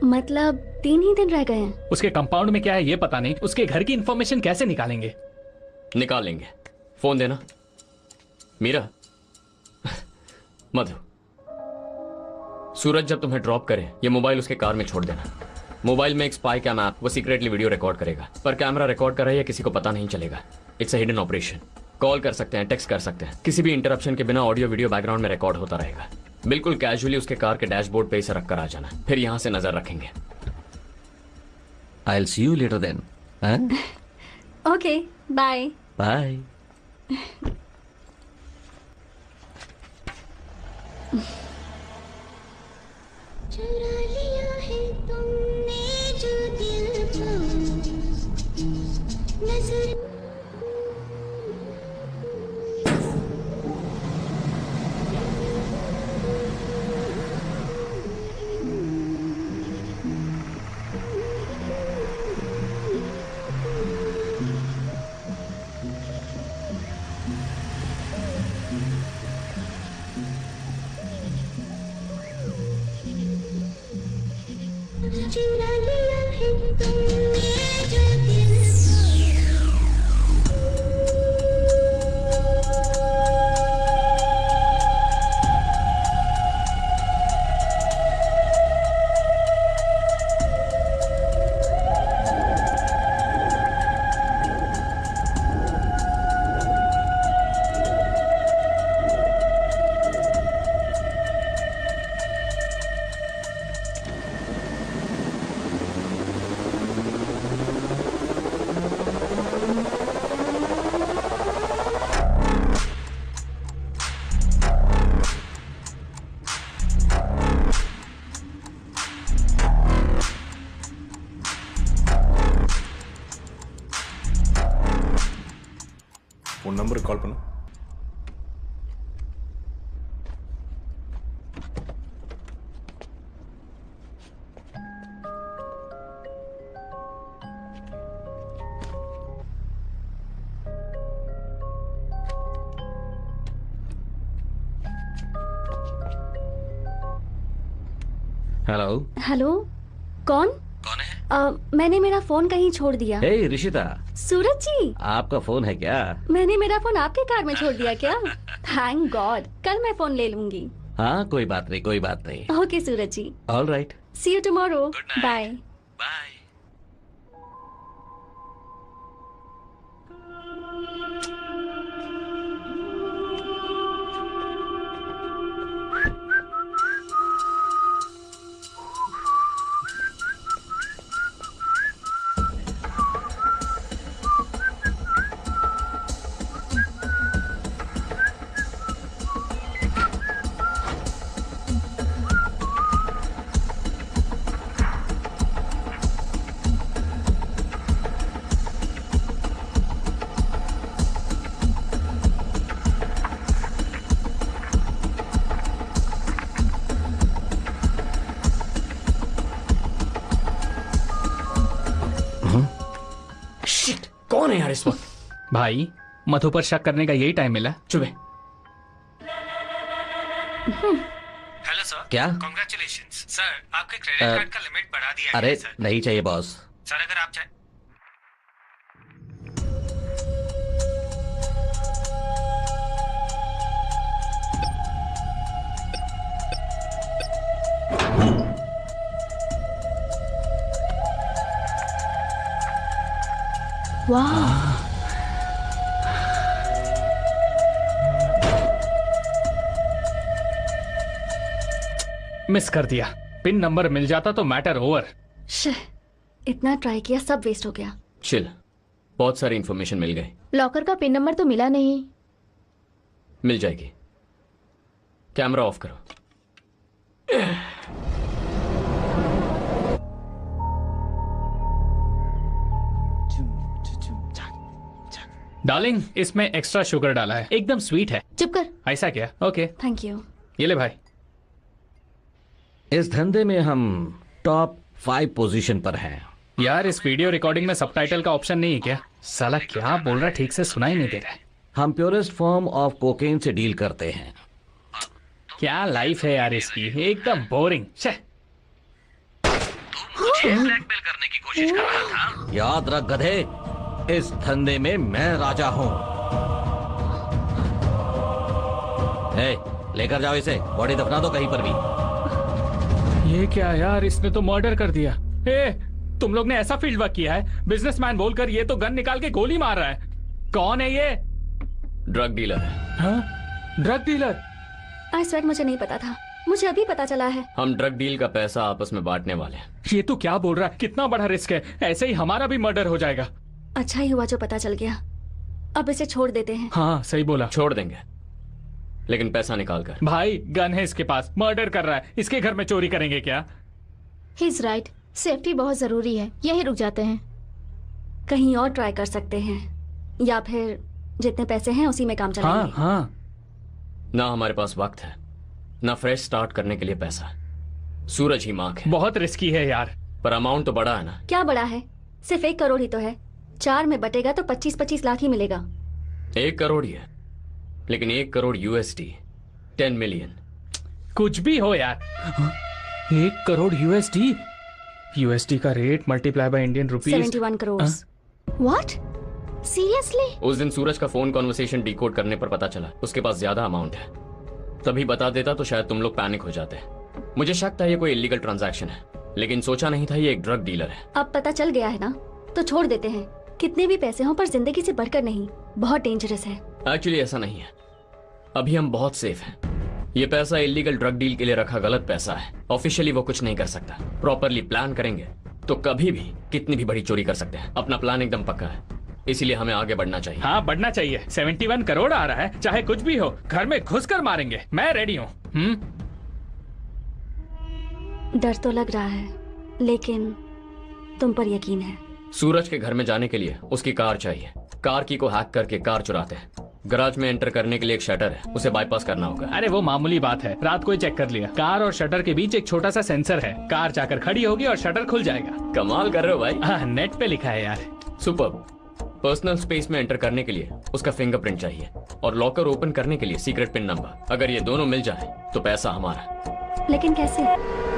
मतलब 3 ही दिन रह गए हैं। उसके कंपाउंड में क्या है ये पता नहीं, उसके घर की इंफॉर्मेशन कैसे निकालेंगे? निकाल लेंगे। फोन देना। मीरा। मधु, सूरज जब तुम्हें ड्रॉप करे ये मोबाइल उसके कार में छोड़ देना। मोबाइल में एक स्पाई कैम ऐप, वो सीक्रेटली वीडियो रिकॉर्ड करेगा, पर कैमरा रिकॉर्ड कर रहा है या किसी को पता नहीं चलेगा। It's a hidden operation. Call कर सकते हैं, टेक्स्ट कर सकते हैं, किसी भी इंटरप्शन के बिना ऑडियो वीडियो बैकग्राउंड में रिकॉर्ड होता रहेगा। बिल्कुल कैजुअली उसके कार के डैशबोर्ड पे इसे रखकर आ जाना, फिर यहां से नजर रखेंगे। I'll see you later then. Okay, bye. Bye. चुरा लिया है तुमने जो दिल को नजर। चुरा लिया है तुमने जो दिल உன் நம்பருக்கு கால் பண்ணு. हेलो। हेलो, कौन? कौन है? मैंने मेरा फोन कहीं छोड़ दिया। हे ऋषिता, सूरज जी, आपका फोन है क्या? मैंने मेरा फोन आपके कार में छोड़ दिया क्या? थैंक गॉड, कल मैं फोन ले लूंगी। हाँ, कोई बात नहीं, कोई बात नहीं। Okay Suraj ji, all right. See you tomorrow. Bye. Bye. कौन है यार इस वक्त? भाई, मधु पर शक करने का यही टाइम मिला। चुप है। Hello sir. क्या? कांग्रेचुलेशंस सर, आपके क्रेडिट कार्ड का लिमिट बढ़ा दिया अरे है सर। नहीं चाहिए बॉस। सर अगर आप चाहे वाह, मिस कर दिया। पिन नंबर मिल जाता तो मैटर ओवर। शे, इतना ट्राई किया, सब वेस्ट हो गया। चिल, बहुत सारी इंफॉर्मेशन मिल गई। लॉकर का पिन नंबर तो मिला नहीं। मिल जाएगी। कैमरा ऑफ करो। डार्लिंग, इसमें एक्स्ट्रा शुगर डाला है, एकदम स्वीट है। चुप कर। ऐसा क्या? Okay thank you. ये ले भाई। इस धंधे में हम टॉप 5 पोजीशन पर हैं। यार, इस वीडियो रिकॉर्डिंग में सबटाइटल का ऑप्शन नहीं है क्या? साला क्या बोल रहा है, ठीक से सुनाई नहीं दे रहा है। हम प्योरेस्ट फॉर्म ऑफ कोकेन से डील करते हैं। क्या लाइफ है यार इसकी, एकदम बोरिंग। ब्लैकमेल करने की कोशिश कर रहा था। याद रख गधे, इस धंधे में मैं राजा हूं। लेकर जाओ इसे, बॉडी दफना दो कहीं पर भी। ये क्या यार, इसने तो मर्डर कर दिया। तुम लोग ने ऐसा फील्ड वर्क किया है? बिजनेसमैन बोलकर ये तो गन निकाल के गोली मार रहा है। कौन है ये? ड्रग डीलर है। हाँ? Drug dealer? आई स्वेट, मुझे नहीं पता था, मुझे अभी पता चला है। हम ड्रग डील का पैसा आपस में बांटने वाले हैं। ये तो क्या बोल रहा है, कितना बड़ा रिस्क है, ऐसे ही हमारा भी मर्डर हो जाएगा। अच्छा ही हुआ जो पता चल गया, अब इसे छोड़ देते हैं। हाँ सही बोला। छोड़ देंगे, लेकिन पैसा निकाल कर। भाई गन है इसके पास, मर्डर कर रहा है, इसके घर में चोरी करेंगे क्या? ही इज राइट, सेफ्टी बहुत जरूरी है, यहीं रुक जाते हैं। कहीं और ट्राई कर सकते हैं, या फिर जितने पैसे हैं उसी में काम चलाएंगे। हाँ हाँ। ना हमारे पास वक्त है, ना फ्रेश स्टार्ट करने के लिए पैसा। सूरज ही मांग है। बहुत रिस्की है यार। पर अमाउंट तो बड़ा है ना। क्या बड़ा है, सिर्फ 1 करोड़ ही तो है। 4 में बटेगा तो 25-25 लाख ही मिलेगा। 1 करोड़ ही है, लेकिन 1 करोड़ USD 10 मिलियन। कुछ भी हो यार, 1 करोड़ USD का rate multiply by Indian rupees 71 crore. What? Seriously? उस दिन सूरज का फोन कॉन्वर्सेशन डिकोड करने पर पता चला उसके पास ज्यादा अमाउंट है। तभी बता देता तो शायद तुम लोग पैनिक हो जाते। मुझे शक था ये कोई इलीगल ट्रांजैक्शन है, लेकिन सोचा नहीं था ये एक ड्रग डीलर है। अब पता चल गया है ना, तो छोड़ देते हैं। कितने भी पैसे हों, पर जिंदगी से बढ़कर नहीं। बहुत डेंजरस है। एक्चुअली ऐसा नहीं है, अभी हम बहुत सेफ हैं। ये पैसा इलीगल ड्रग डील के लिए रखा गलत पैसा है। ऑफिशियली वो कुछ नहीं कर सकता। प्रॉपरली प्लान करेंगे तो कभी भी कितनी भी बड़ी चोरी कर सकते हैं। अपना प्लान एकदम पक्का है, इसीलिए हमें आगे बढ़ना चाहिए। हाँ बढ़ना चाहिए। 71 करोड़ आ रहा है, चाहे कुछ भी हो, घर में घुसकर मारेंगे। मैं रेडी हूँ। डर तो लग रहा है, लेकिन तुम पर यकीन है। सूरज के घर में जाने के लिए उसकी कार चाहिए। कार की को हैक करके कार चुराते हैं। गराज में एंटर करने के लिए एक शटर है, उसे बाईपास करना होगा। अरे वो मामूली बात है, रात को ही चेक कर लिया। कार और शटर के बीच एक छोटा सा सेंसर है, कार जाकर खड़ी होगी और शटर खुल जाएगा। कमाल कर रहे हो भाई। हाँ, नेट पे लिखा है यार। सुपर। पर्सनल स्पेस में एंटर करने के लिए उसका फिंगरप्रिंट चाहिए और लॉकर ओपन करने के लिए सीक्रेट पिन नंबर। अगर ये दोनों मिल जाए तो पैसा हमारा। लेकिन कैसे?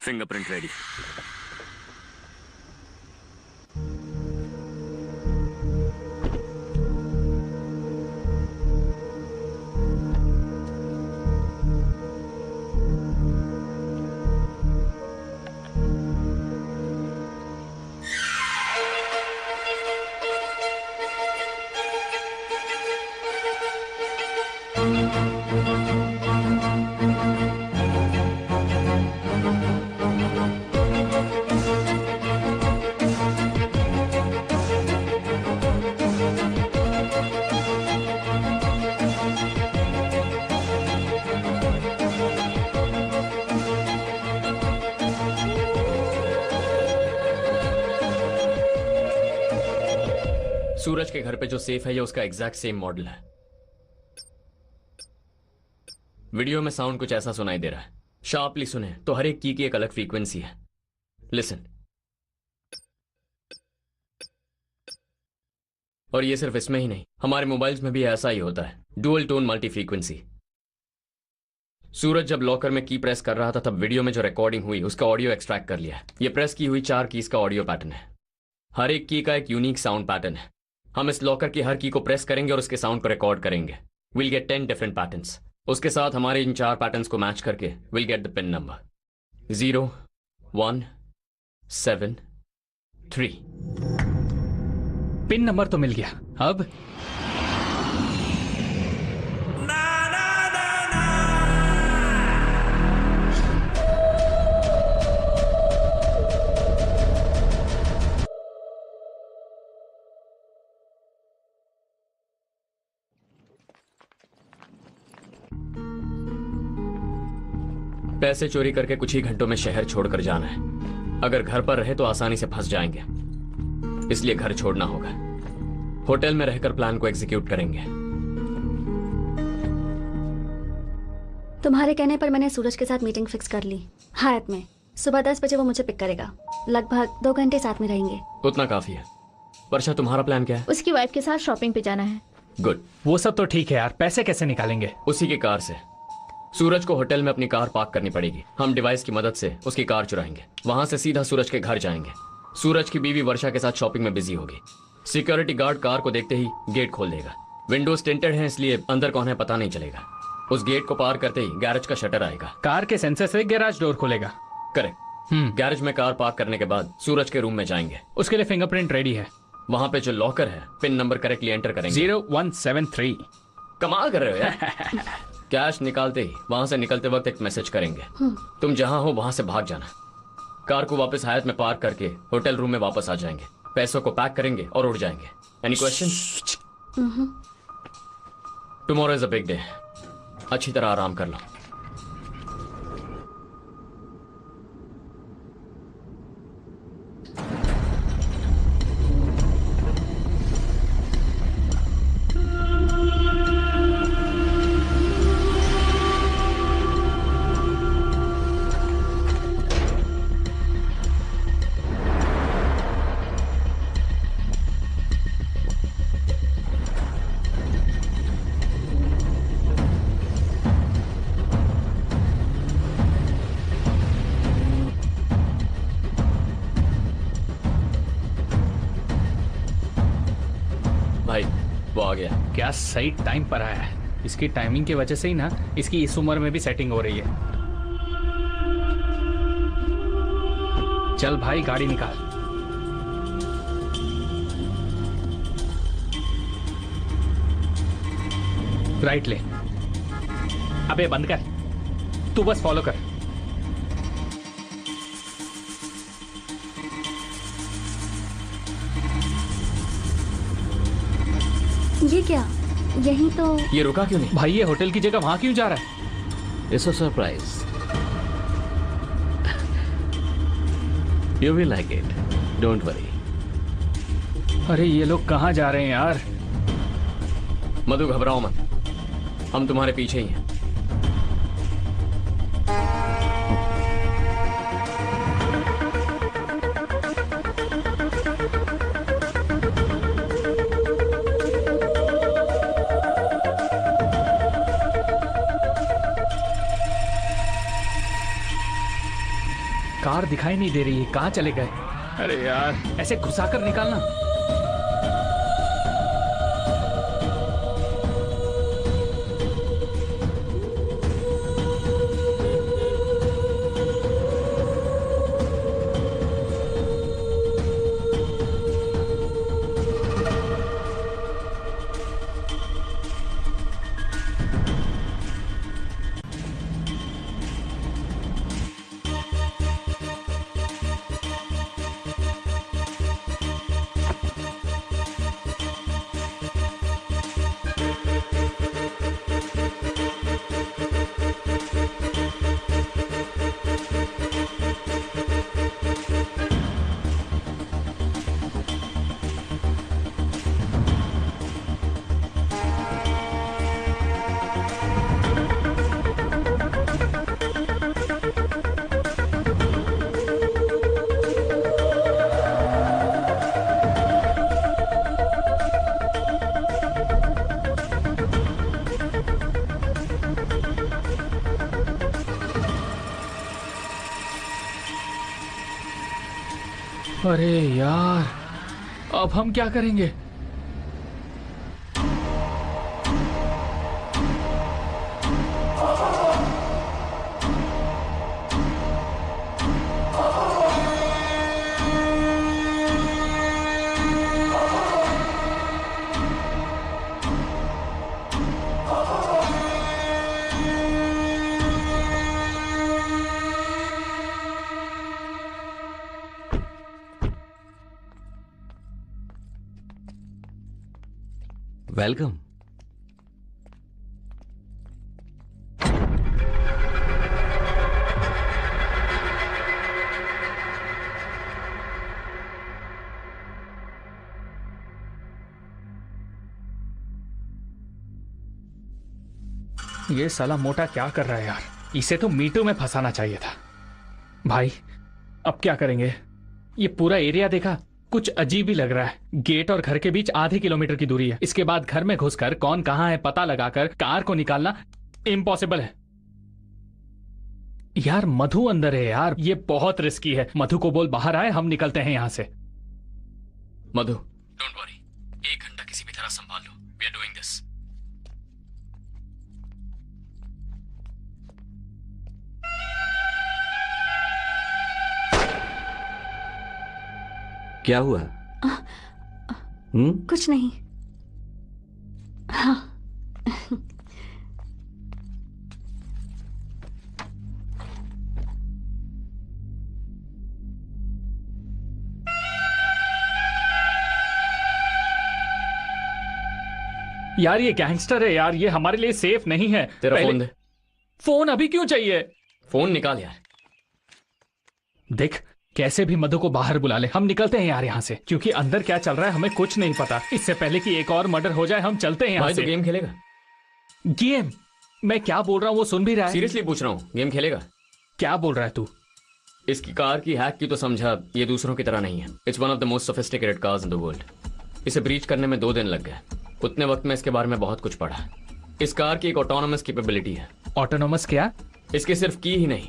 Fingerprint ready. सूरज के घर पे जो सेफ है ये उसका एग्जैक्ट सेम मॉडल है। वीडियो में साउंड कुछ ऐसा सुनाई दे रहा है। शार्पली सुने तो हर एक की एक अलग फ्रीक्वेंसी है। लिसन। और ये सिर्फ इसमें ही नहीं, हमारे मोबाइल्स में भी ऐसा ही होता है, डुअल टोन मल्टी फ्रीक्वेंसी। सूरज जब लॉकर में की प्रेस कर रहा था तब वीडियो में जो रिकॉर्डिंग हुई उसका ऑडियो एक्सट्रैक्ट कर लिया है। ये प्रेस की हुई 4 कीज का ऑडियो पैटर्न है। हर एक की का एक यूनिक साउंड पैटर्न है। हम इस लॉकर की हर की को प्रेस करेंगे और उसके साउंड को रिकॉर्ड करेंगे। Will get 10 different patterns. उसके साथ हमारे इन 4 पैटर्न्स को मैच करके will get the pin number 0 1 7 3। Pin number तो मिल गया। अब पैसे चोरी करके कुछ ही घंटों में शहर छोड़कर जाना है। अगर घर पर रहे तो आसानी से फंस जाएंगे, इसलिए घर छोड़ना होगा। होटल में रहकर प्लान को एग्जीक्यूट करेंगे। तुम्हारे कहने पर मैंने सूरज के साथ मीटिंग फिक्स कर ली, हायत में। सुबह 10 बजे वो मुझे पिक करेगा। लगभग 2 घंटे साथ में रहेंगे। उतना काफी है। वर्षा, तुम्हारा प्लान क्या है? उसकी वाइफ के साथ शॉपिंग पे जाना है। गुड। वो सब तो ठीक है यार, पैसे कैसे निकालेंगे? उसी की कार से। सूरज को होटल में अपनी कार पार्क करनी पड़ेगी। हम डिवाइस की मदद से उसकी कार चुराएंगे। वहां से सीधा सूरज के घर जाएंगे। सूरज की बीवी वर्षा के साथ शॉपिंग में बिजी होगी। सिक्योरिटी गार्ड कार को देखते ही गेट खोल देगा। विंडोज टिंटेड हैं इसलिए अंदर कौन है पता नहीं चलेगा। उस गेट को पार करते ही गैरेज का शटर आएगा। कार के सेंसर से गैराज डोर खोलेगा। करेक्ट। गैरेज में कार पार्क करने के बाद सूरज के रूम में जाएंगे। उसके लिए फिंगरप्रिंट रेडी है। वहां पे जो लॉकर है पिन नंबर करेक्टली एंटर करेंगे। 0173। कमाल कर रहे हो यार। कैश निकालते ही वहां से निकलते वक्त एक मैसेज करेंगे। तुम जहां हो वहां से भाग जाना। कार को वापस हायत में पार्क करके होटल रूम में वापस आ जाएंगे। पैसों को पैक करेंगे और उड़ जाएंगे। Any questions? Tomorrow is a big day. अच्छी तरह आराम कर लो। क्या सही टाइम पर आया है। इसकी टाइमिंग की वजह से ही ना इसकी इस उम्र में भी सेटिंग हो रही है। चल भाई गाड़ी निकाल। राइट ले। अबे बंद कर, तू बस फॉलो कर। ये क्या? यहीं तो। ये रुका क्यों नहीं? भाई ये होटल की जगह वहां क्यों जा रहा है? It's a surprise. You will like it, don't worry. अरे ये लोग कहाँ जा रहे हैं यार? मधु घबराओ मत, हम तुम्हारे पीछे ही हैं। कार दिखाई नहीं दे रही है, कहाँ चले गए? अरे यार ऐसे घुसाकर निकालना। अरे यार, अब हम क्या करेंगे? वेलकम। ये साला मोटा क्या कर रहा है यार? इसे तो मीटू में फंसाना चाहिए था। भाई अब क्या करेंगे? ये पूरा एरिया देखा, कुछ अजीब ही लग रहा है। गेट और घर के बीच आधे किलोमीटर की दूरी है। इसके बाद घर में घुसकर कौन कहां है पता लगाकर कार को निकालना इम्पॉसिबल है। यार मधु अंदर है यार, ये बहुत रिस्की है। मधु को बोल बाहर आए, हम निकलते हैं यहां से। मधु, डोंट वरी, 1 घंटा किसी भी तरह संभाल लो। We are doing this. क्या हुआ? कुछ नहीं। हाँ। यार ये गैंगस्टर है यार, ये हमारे लिए सेफ नहीं है। तेरा फोन दे। फोन अभी क्यों चाहिए? फोन निकाल यार। देख, कैसे भी मधु को बाहर बुला ले, हम निकलते हैं यार यहाँ से, क्योंकि अंदर क्या चल रहा है हमें कुछ नहीं पता। इससे पहले कि एक और मर्डर हो जाए, हम चलते हैं यहाँ से। तो गेम खेलेगा? गेम? मैं क्या बोल रहा हूँ वो सुन भी रहा है। सीरियसली पूछ रहा हूँ, गेम खेलेगा? क्या बोल रहा है तू? इसकी कार की हैक की तो समझा, ये दूसरों की तरह नहीं है। It's one of the most sophisticated cars in the world. इसे ब्रीच करने में 2 दिन लग गए। उतने वक्त में इसके बारे में बहुत कुछ पढ़ा। इस कार की एक ऑटोनोमस कैपेबिलिटी है। ऑटोनोमस क्या? इसके सिर्फ की ही नहीं,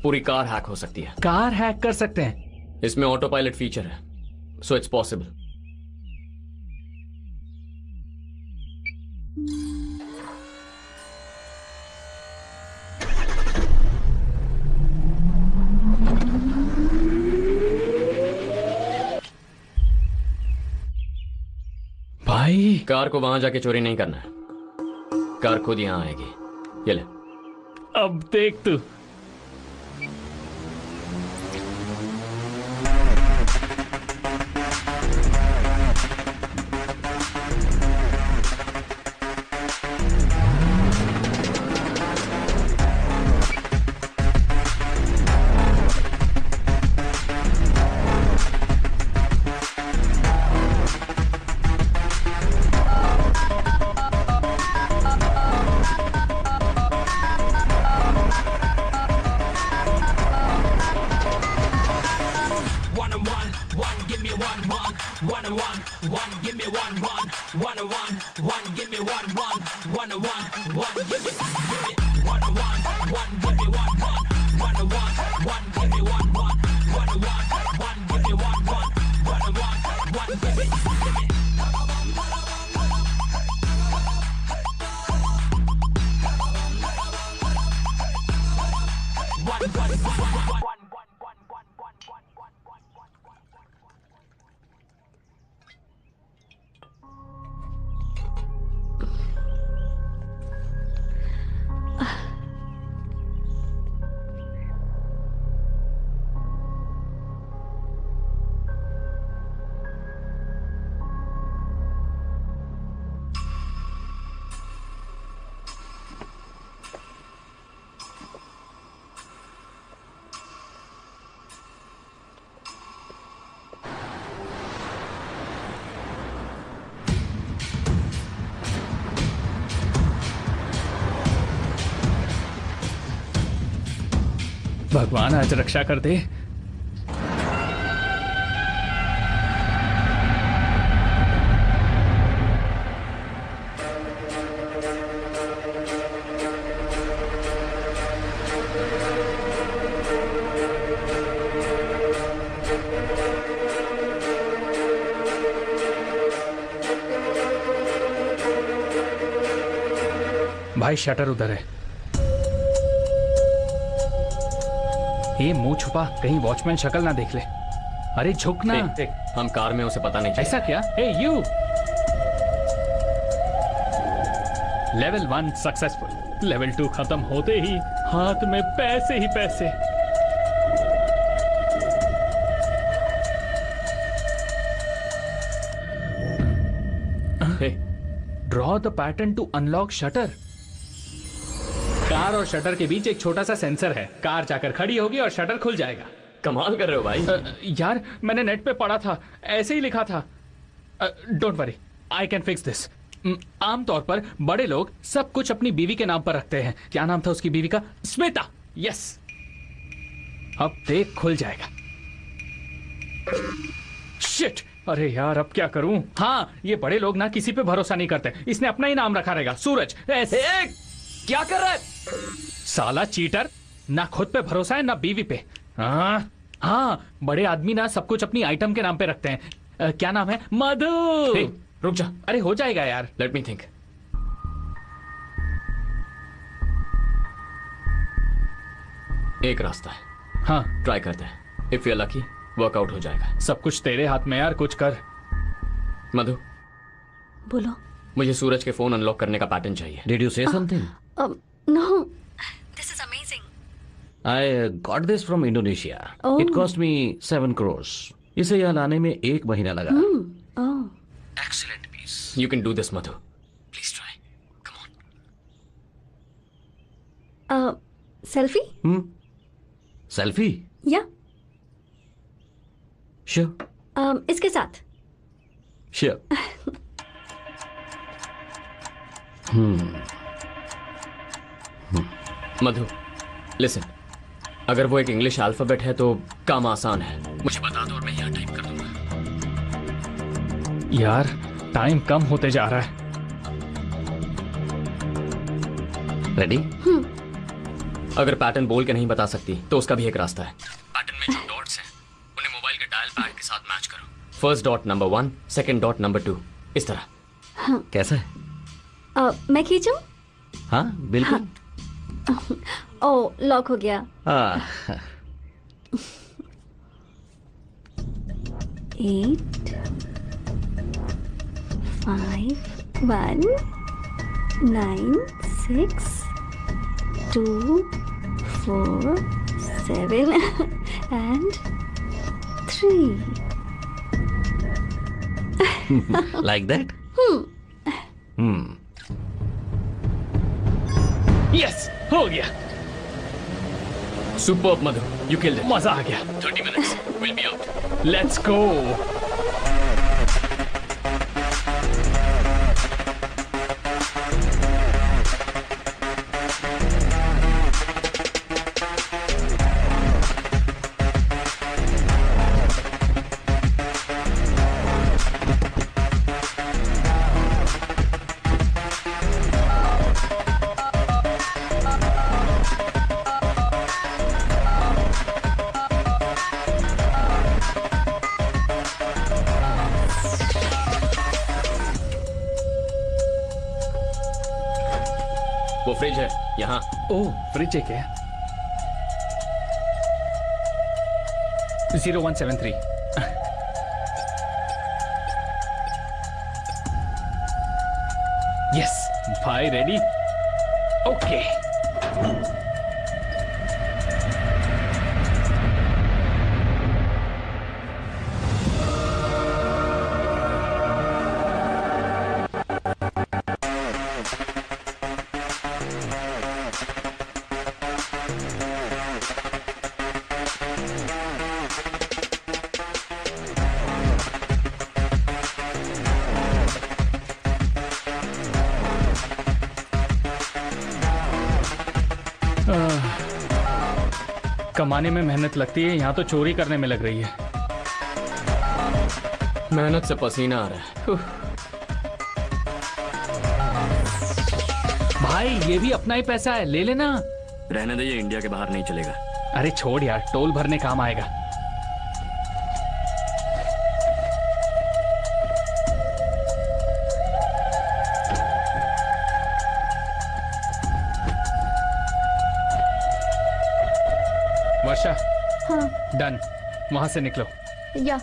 पूरी कार हैक हो सकती है। कार हैक कर सकते हैं? इसमें ऑटो पायलट फीचर है, सो इट्स पॉसिबल। भाई कार को वहां जाके चोरी नहीं करना है, कार खुद यहां आएगी। ये ले। अब देख तू। भगवान आज रक्षा कर दे। भाई शटर उधर है। ये मुंह छुपा, कहीं वॉचमैन शक्ल ना देख ले। अरे झुक ना। देख, हम कार में उसे पता नहीं चला। ऐसा क्या? Hey you. Level 1 successful. Level 2 खत्म होते ही हाथ में पैसे ही पैसे। Draw the pattern to unlock shutter. Car और शटर के बीच एक छोटा सा सेंसर है। कार जाकर खड़ी होगी और शटर खुल जाएगा। कमाल कर रहे हो भाई। यार मैंने नेट पे पढ़ा था, ऐसे ही लिखा था। Don't worry, I can fix this. आमतौर पर बड़े लोग सब कुछ अपनी बीवी के नाम पर रखते हैं। क्या नाम था उसकी बीवी का? स्मिता। यस, अब देख खुल जाएगा। शिट, अरे यार अब क्या करूं? हाँ, ये बड़े लोग ना किसी पे भरोसा नहीं करते। इसने अपना ही नाम रखा रहेगा, सूरज। ऐसे क्या कर रहा है साला चीटर? ना खुद पे भरोसा है ना बीवी पे। हाँ, बड़े आदमी ना सब कुछ अपनी आइटम के नाम पे रखते हैं। क्या नाम है? मधु। रुक जा। अरे हो जाएगा यार। Let me think. एक रास्ता है। हाँ, ट्राई करते हैं। If you are lucky work out हो जाएगा। सब कुछ तेरे हाथ में यार, कुछ कर। मधु, बोलो। मुझे सूरज के फोन अनलॉक करने का पैटर्न चाहिए। Did you say something? No. This is amazing. I got this from Indonesia. Oh. It cost me 7 crores. इसे यहाँ लाने में 1 महीना लगा। Oh. Excellent piece. You can do this, Madhu. Please try. Come on. Selfie? Selfie? Yeah. Sure. इसके साथ। Sure. मधु, listen. अगर वो एक इंग्लिश अल्फाबेट है तो काम आसान है। मुझे बता दो और मैं यहाँ टाइप कर दूंगा। यार टाइम कम होते जा रहा है। रेडी? अगर पैटर्न बोल के नहीं बता सकती तो उसका भी एक रास्ता है। पैटर्न में जो डॉट्स हैं उन्हें मोबाइल के डायल पैड के साथ मैच करो। First dot number 1, second dot number 2, इस तरह। कैसा है? मैं खींचूं? हाँ बिल्कुल। ओ, लॉक हो गया। 8 5 1 9 6 2 4 7 and 3. Like that? यस, हो गया। Superb Madhu, you killed it. मजा आ गया। 30 minutes, we'll be out. Let's go. वो फ्रिज है यहाँ। ओह, फ्रिज है क्या? 0173। यस भाई, रेडी? ओके। कमाने में मेहनत लगती है, यहाँ तो चोरी करने में लग रही है। मेहनत से पसीना आ रहा है। भाई ये भी अपना ही पैसा है, ले लेना। रहने दे, ये इंडिया के बाहर नहीं चलेगा। अरे छोड़ यार, टोल भरने काम आएगा। वर्षा, हाँ डन। वहां से निकलो। या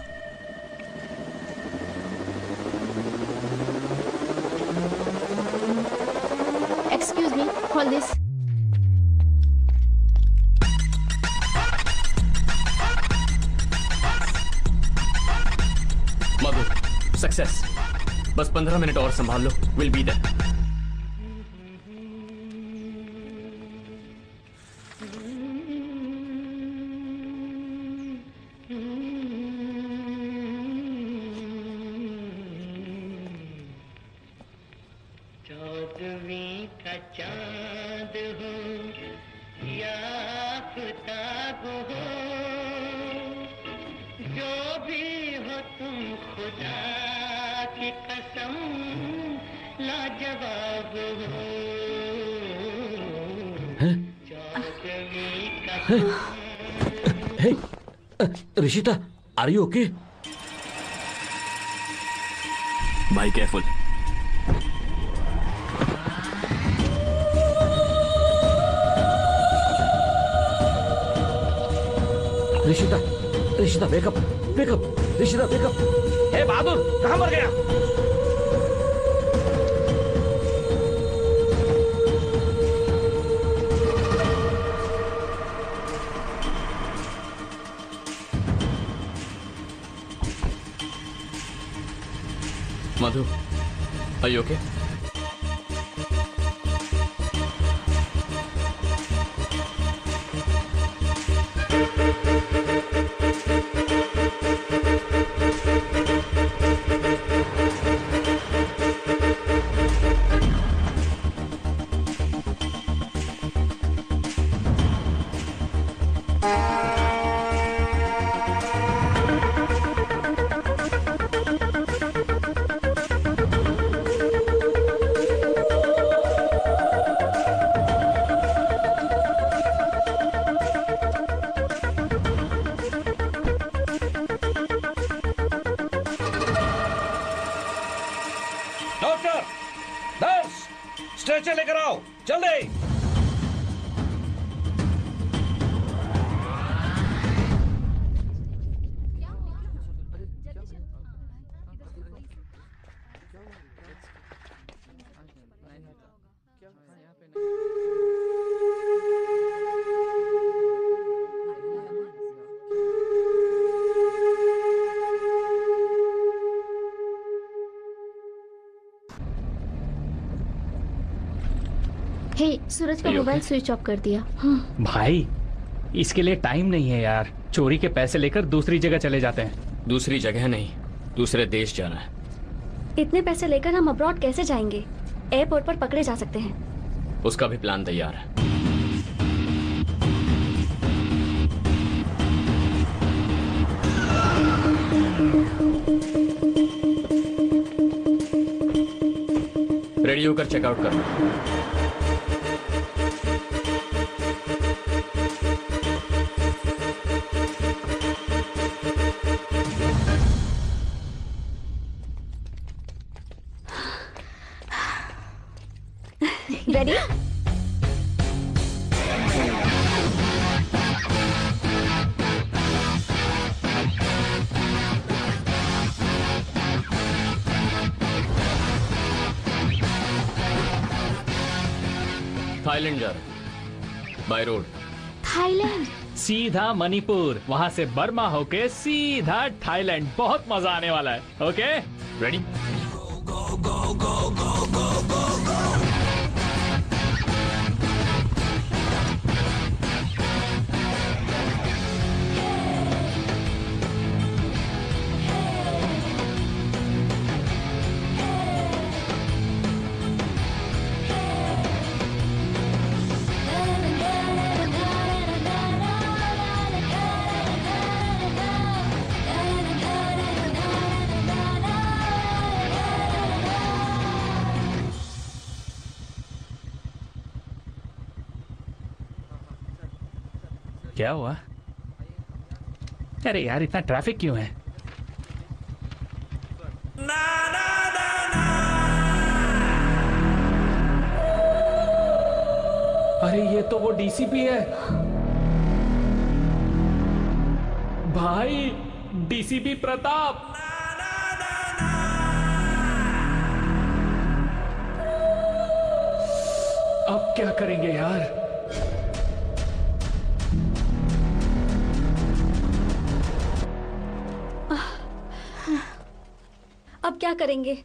excuse me, hold this. Madhu, success. बस 15 मिनट और संभाल लो, विल बी देयर। चौदहवीं का चांद हो या आफताब हो, जो भी हो तुम खुदा की कसम लाजवाब हो। चौदहवीं का hey, Rishita, are you okay? भाई careful. Rishita, Rishita wake up, wake up, Rishita wake up. Hey Bahadur, कहाँ मर गया? Madhu, are you okay? Doctor, nurse, stretcher लेकर आओ, जल्दी। हे, सूरज का मोबाइल स्विच ऑफ कर दिया। भाई, इसके लिए टाइम नहीं है यार। चोरी के पैसे लेकर दूसरी जगह चले जाते हैं। दूसरी जगह नहीं, दूसरे देश जाना है। इतने पैसे लेकर हम अब्रॉड कैसे जाएंगे? एयरपोर्ट पर पकड़े जा सकते हैं। उसका भी प्लान तैयार है। रेडी होकर चेकआउट करना। रेडी? थाईलैंड जा रहे, बाय रोड। थाईलैंड? सीधा मणिपुर, वहां से बर्मा होके सीधा थाईलैंड। बहुत मजा आने वाला है। Okay, ready? क्या हुआ? अरे यार, इतना ट्रैफिक क्यों है? अरे ये तो वो डीसीपी है। भाई डीसीपी प्रताप। अब क्या करेंगे यार? अब क्या करेंगे?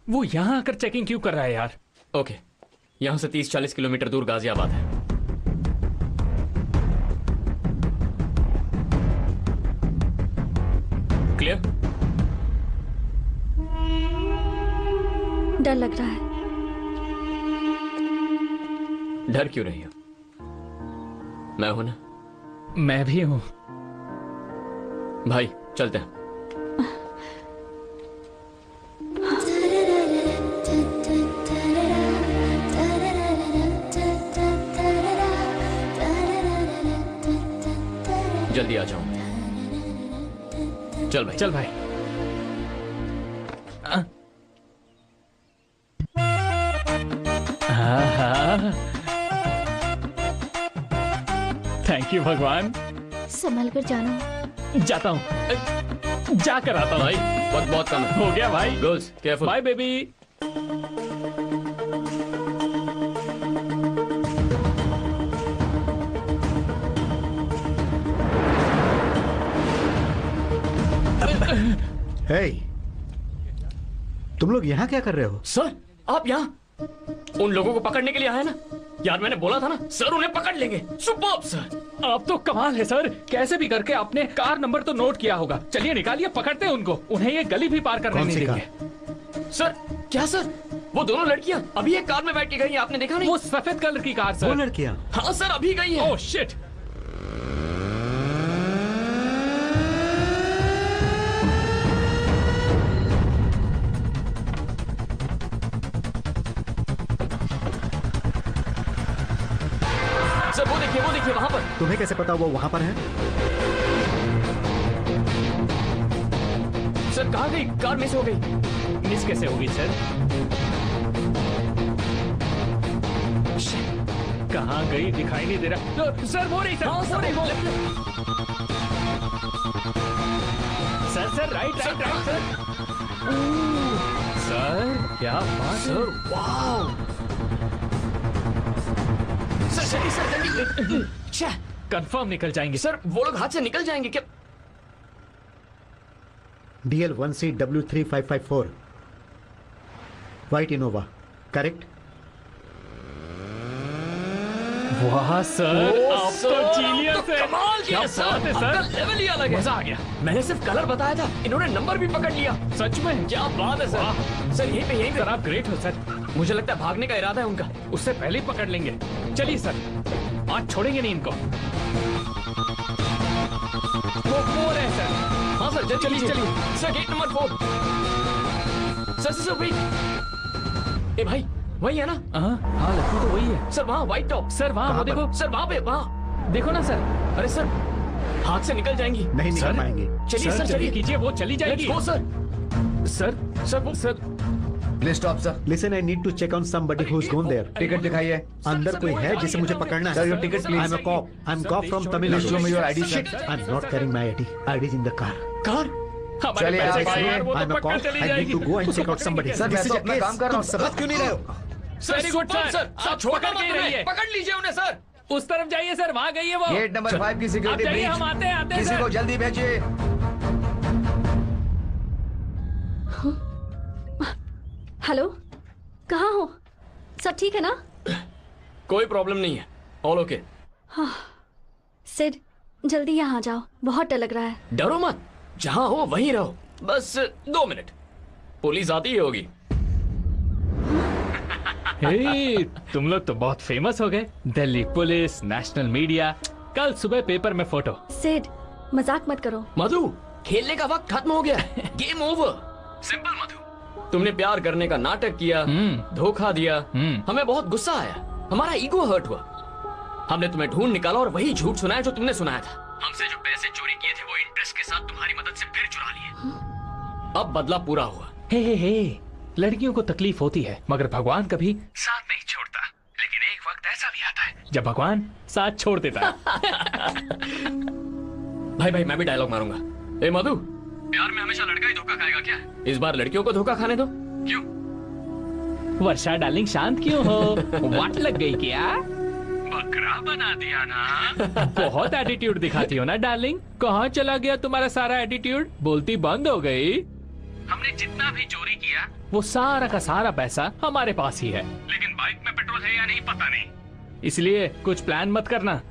वो यहाँ आकर चेकिंग क्यों कर रहा है यार? ओके, यहाँ से 30-40 किलोमीटर दूर गाजियाबाद है। क्लियर? डर लग रहा है। डर क्यों रही हो? मैं हूं ना। मैं भी हूं। भाई चलते हैं। जल्दी आ जाओ। चल भाई, चल भाई। थैंक यू भगवान। संभल कर जाना। जाता हूँ, जाकर आता हूँ। भाई वक्त बहुत कम है। हो गया भाई। Girls careful. Bye baby. Hey, तुम लोग यहाँ क्या कर रहे हो? सर आप यहाँ उन लोगों को पकड़ने के लिए आए ना? यार मैंने बोला था ना सर उन्हें पकड़ लेंगे। Superb sir. आप तो कमाल है सर, कैसे भी करके आपने कार नंबर तो नोट किया होगा। चलिए निकालिए, पकड़ते हैं उनको। उन्हें ये गली भी पार करने नहीं देंगे। सर क्या सर? वो दोनों लड़कियां अभी एक कार में बैठ के गई हैं, आपने देखा नहीं? वो सफेद कलर की कार सर। वो लड़कियां? हाँ सर अभी गई हैं। Oh shit. सर वो देखिए वहां पर। तुम्हें कैसे पता वो वहां पर है? सर कहाँ गई? कार मिस हो गई। मिस कैसे होगी सर? कहाँ गई दिखाई नहीं दे रहा। तो, सर वो नहीं सर। हाँ, सर, वो सर राइट सर। सर क्या बात। Sir wow. सर जल्दी। कंफर्म निकल जाएंगे सर। वो लोग हाथ से निकल जाएंगे क्या? DL1CW3554 white Innova, correct? वाह सर, आप तो जीनियस है। कमाल किया क्या सर। बात है सर। आपका लेवल ही अलग है। मजा आ गया। मैंने सिर्फ कलर बताया था, इन्होंने नंबर भी पकड़ लिया। सच में क्या बात है सर। सर यहीं पे सर आप ग्रेट हो सर। मुझे लगता है भागने का इरादा है उनका। उससे पहले ही पकड़ लेंगे। चलिए सर, आज छोड़ेंगे नहीं इनको। वो रहे सर। हाँ सर चलिए sir. Gate number 4। Sir wait. ए भाई वही है ना? हाँ लड़की तो वही है सर। वहाँ व्हाइट टॉप। सर वहाँ वो देखो। सर वहाँ पे वहाँ देखो ना सर। अरे सर हाथ से निकल जाएंगी। नहीं निकल पाएंगे। चलिए सर चलिए कीजिए, वो चली जाएगी। Sir please stop sir. Listen, I need to check on somebody who's gone there. Ticket दिखाइए। अंदर कोई है जिसे मुझे पकड़ना है? Sir, your ticket, please. I'm a cop. I'm cop from Tamil Please Nadu. show me your ID, sir. Shit, I'm not carrying my ID. ID is in the car. Car? चलिए आप आइए। I'm a cop. I need to go and check out somebody. Sir मैं This तो is a अपना case. काम कर रहा हूँ। तुम समझ क्यों नहीं रहे हो? Very good sir. आप पकड़ के ही रहिए। पकड़ लीजिए उन्हें सर। उस तरफ जाइए सर, वहाँ गई है वो। गेट नंबर 5 की सिक्योरिटी आप जाइए, ब्रीच। हम आते हैं किसी सर। को जल्दी भेजिए। हेलो, कहाँ हो? सब ठीक है ना? कोई प्रॉब्लम नहीं है। All okay. हाँ, सिड जल्दी यहाँ आ जाओ, बहुत डर लग रहा है। डरो मत, जहाँ हो वहीं रहो। बस 2 मिनट, पुलिस आती ही होगी। हे, तुम लोग तो बहुत फेमस हो गए। दिल्ली पुलिस, नेशनल मीडिया, कल सुबह पेपर में फोटो। सिड मजाक मत करो। मधु, खेलने का वक्त खत्म हो गया। Game over. सिंपल मधु, तुमने प्यार करने का नाटक किया, धोखा दिया, हमें बहुत गुस्सा आया, हमारा ईगो हर्ट हुआ। हमने तुम्हें ढूंढ निकाला और वही झूठ सुनाया जो तुमने सुनाया था। हमसे जो पैसे चोरी किए थे वो इंटरेस्ट के साथ तुम्हारी मदद से फिर चुरा लिए। अब बदला पूरा हुआ। हे, लड़कियों को तकलीफ होती है, मगर भगवान कभी साथ नहीं छोड़ता। लेकिन एक वक्त ऐसा भी आता है जब भगवान साथ छोड़ देता है। भाई भाई मैं भी डायलॉग मारूंगा। ए मधु, प्यार में हमेशा लड़का ही धोखा खाएगा क्या? इस बार लड़कियों को धोखा खाने दो। क्यों? वर्षा डार्लिंग शांत क्यों हो? वाट लग गई क्या? बकरा बना दिया ना। बहुत एटीट्यूड दिखाती हो ना डार्लिंग। कहाँ चला गया तुम्हारा सारा एटीट्यूड? बोलती बंद हो गई। हमने जितना भी चोरी किया वो सारा का सारा पैसा हमारे पास ही है, लेकिन बाइक में पेट्रोल है या नहीं पता नहीं। इसलिए कुछ प्लान मत करना।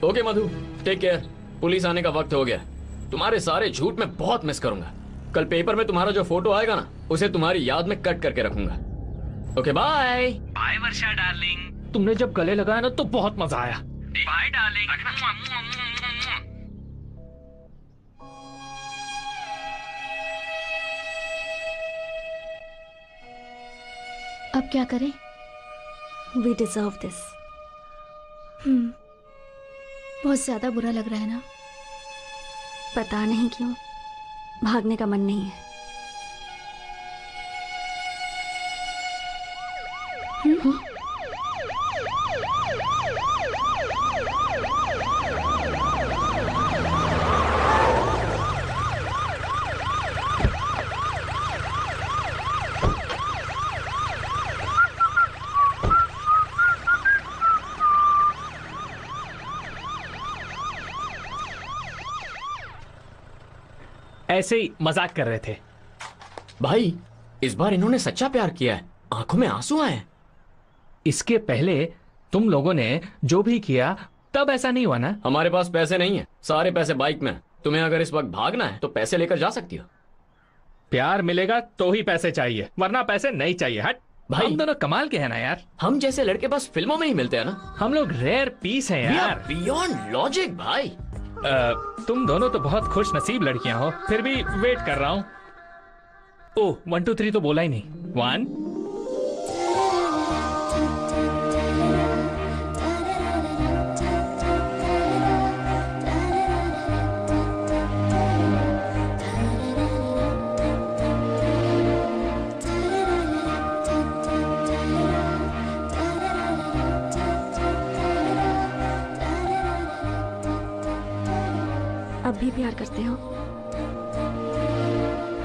ओके मधु, टेक केयर। पुलिस आने का वक्त हो गया। तुम्हारे सारे झूठ मैं बहुत मिस करूंगा। कल पेपर में तुम्हारा जो फोटो आएगा ना, उसे तुम्हारी याद में कट करके रखूंगा। Okay bye. Bye Varsha darling. तुमने जब गले लगाया ना तो बहुत मजा आया। Bye darling. अब क्या करें? We deserve this. बहुत ज्यादा बुरा लग रहा है ना? पता नहीं क्यों भागने का मन नहीं है। ऐसे ही मजाक कर रहे थे। भाई इस बार इन्होंने सच्चा प्यार किया है, आंखों में आंसू आए। इसके पहले तुम लोगों ने जो भी किया तब ऐसा नहीं हुआ ना? हमारे पास पैसे नहीं है, सारे पैसे बाइक में। तुम्हें अगर इस वक्त भागना है तो पैसे लेकर जा सकती हो। प्यार मिलेगा तो ही पैसे चाहिए, वरना पैसे नहीं चाहिए। हट भाई, हम दोनों कमाल के हैं ना यार। हम जैसे लड़के बस फिल्मों में ही मिलते हैं ना। हम लोग रेयर पीस हैं यार। बियॉन्ड लॉजिक भाई। तुम दोनों तो बहुत खुश नसीब लड़कियां हो, फिर भी वेट कर रहा हूं। ओह 1 2 3 तो बोला ही नहीं। 1 अब भी प्यार करते हो?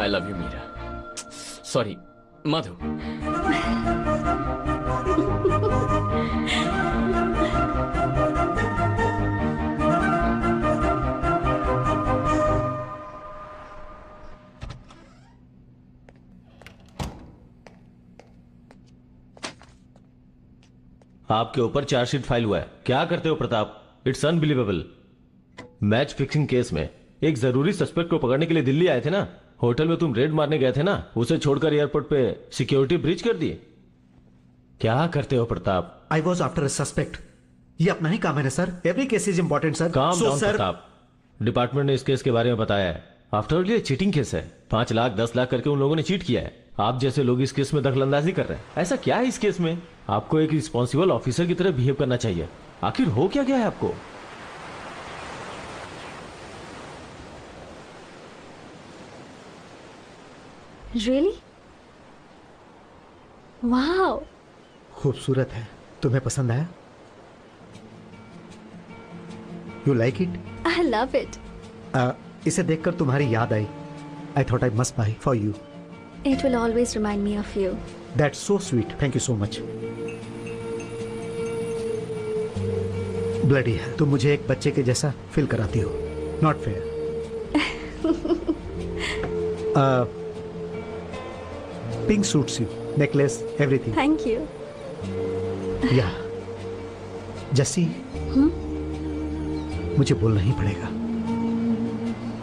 I love you Meera. Sorry Madhu. आपके ऊपर चार्जशीट फाइल हुआ है। क्या करते हो Pratap? It's unbelievable. Match fixing case में एक जरूरी सस्पेक्ट को पकड़ने के लिए दिल्ली आए थे ना। होटल में तुम रेड मारने गए थे ना, उसे छोड़कर एयरपोर्ट पे सिक्योरिटी ब्रीच कर दी। क्या करते हो Pratap? I was after a suspect. ये अपना ही काम है ना sir. Every case is important sir. Calm down Pratap. Department ने इस केस के बारे में बताया है। आफ्टर ऑल ये चीटिंग केस है। 5 लाख 10 लाख करके उन लोगों ने चीट किया है। आप जैसे लोग इस केस में दखलंदाजी कर रहे हैं। ऐसा क्या है इस केस में? आपको एक रिस्पॉन्सिबल ऑफिसर की तरह बिहेव करना चाहिए। आखिर हो क्या गया है आपको? रियली? वाओ, खूबसूरत है। तुम्हें पसंद आया? You like it? I love it. इसे देखकर तुम्हारी याद आई। I thought I must buy for you. It will always remind me of you. That's so sweet. Thank you so much. Bloody है, तुम मुझे एक बच्चे के जैसा फील कराती हो। Not fair. Pink suits you, necklace, everything. Thank you. या जस्सी, मुझे बोलना ही पड़ेगा।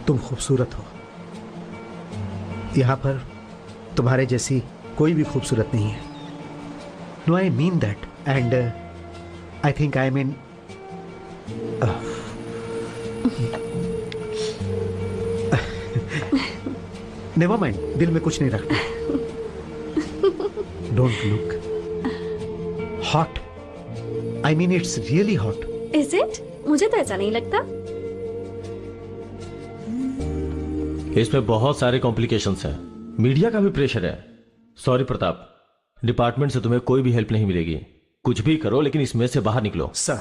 तुम खूबसूरत हो। यहां पर तुम्हारे जैसी कोई भी खूबसूरत नहीं है। No, I mean that and I think I mean never mind, दिल में कुछ नहीं रखना। Don't look hot. I mean it's really hot. Is it? मुझे तो ऐसा नहीं लगता। इसमें बहुत सारे कॉम्प्लिकेशंस हैं। मीडिया का भी प्रेशर है। सॉरी प्रताप, डिपार्टमेंट से तुम्हें कोई भी हेल्प नहीं मिलेगी। कुछ भी करो लेकिन इसमें से बाहर निकलो। सर,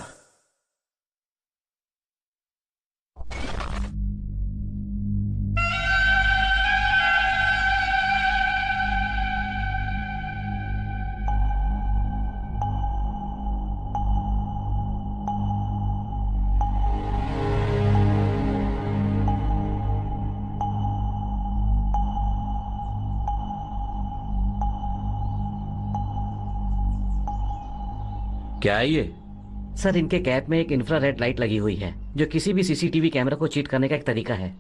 क्या है ये? सर, इनके कैप में एक इंफ्रारेड लाइट लगी हुई है जो किसी भी सीसीटीवी कैमरा को चीट करने का एक तरीका है।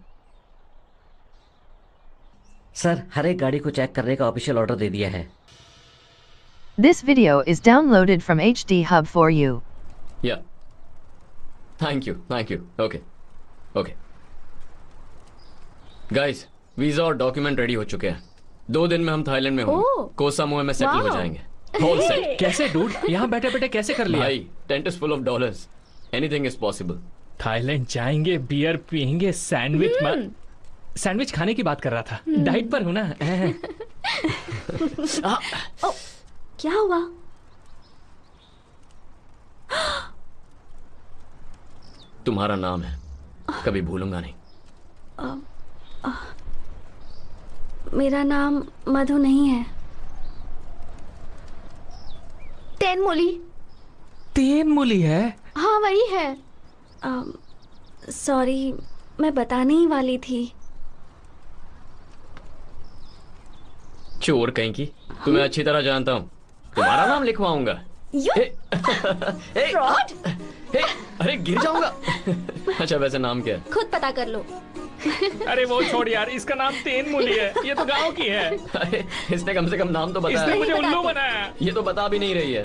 सर, हर एक गाड़ी को चेक करने का ऑफिशियल ऑर्डर दे दिया है। This video is downloaded from HD Hub for you. या thank you okay okay guys, visa और डॉक्यूमेंट रेडी हो चुके हैं। 2 दिन में हम थाईलैंड में होंगे। कोह सामुए में सेटल हो जाएंगे। Whole set. कैसे डूड? यहाँ बैठे बैठे कैसे कर लिया? भाई, tent is full of dollars, anything is possible. Thailand जाएंगे, बियर पियेंगे, सैंडविच खाने की बात कर रहा था। डाइट पर हूं ना। ओ, क्या हुआ? तुम्हारा नाम है, कभी भूलूंगा नहीं। मेरा नाम मधु नहीं है। तेनमुली है? हाँ, वही है। सॉरी, मैं बताने ही वाली थी। चोर कहीं की, तुम्हें अच्छी तरह जानता हूँ। तुम्हारा नाम लिखवाऊंगा। अरे गिर जाऊंगा। अच्छा, वैसे नाम क्या है? खुद पता कर लो। अरे वो छोड़ यार, इसका नाम तेनमुली है। ये तो गांव की है। अरे इसने कम से कम नाम तो बताया। इसने मुझे उल्लू बनाया। ये तो बता भी नहीं रही है।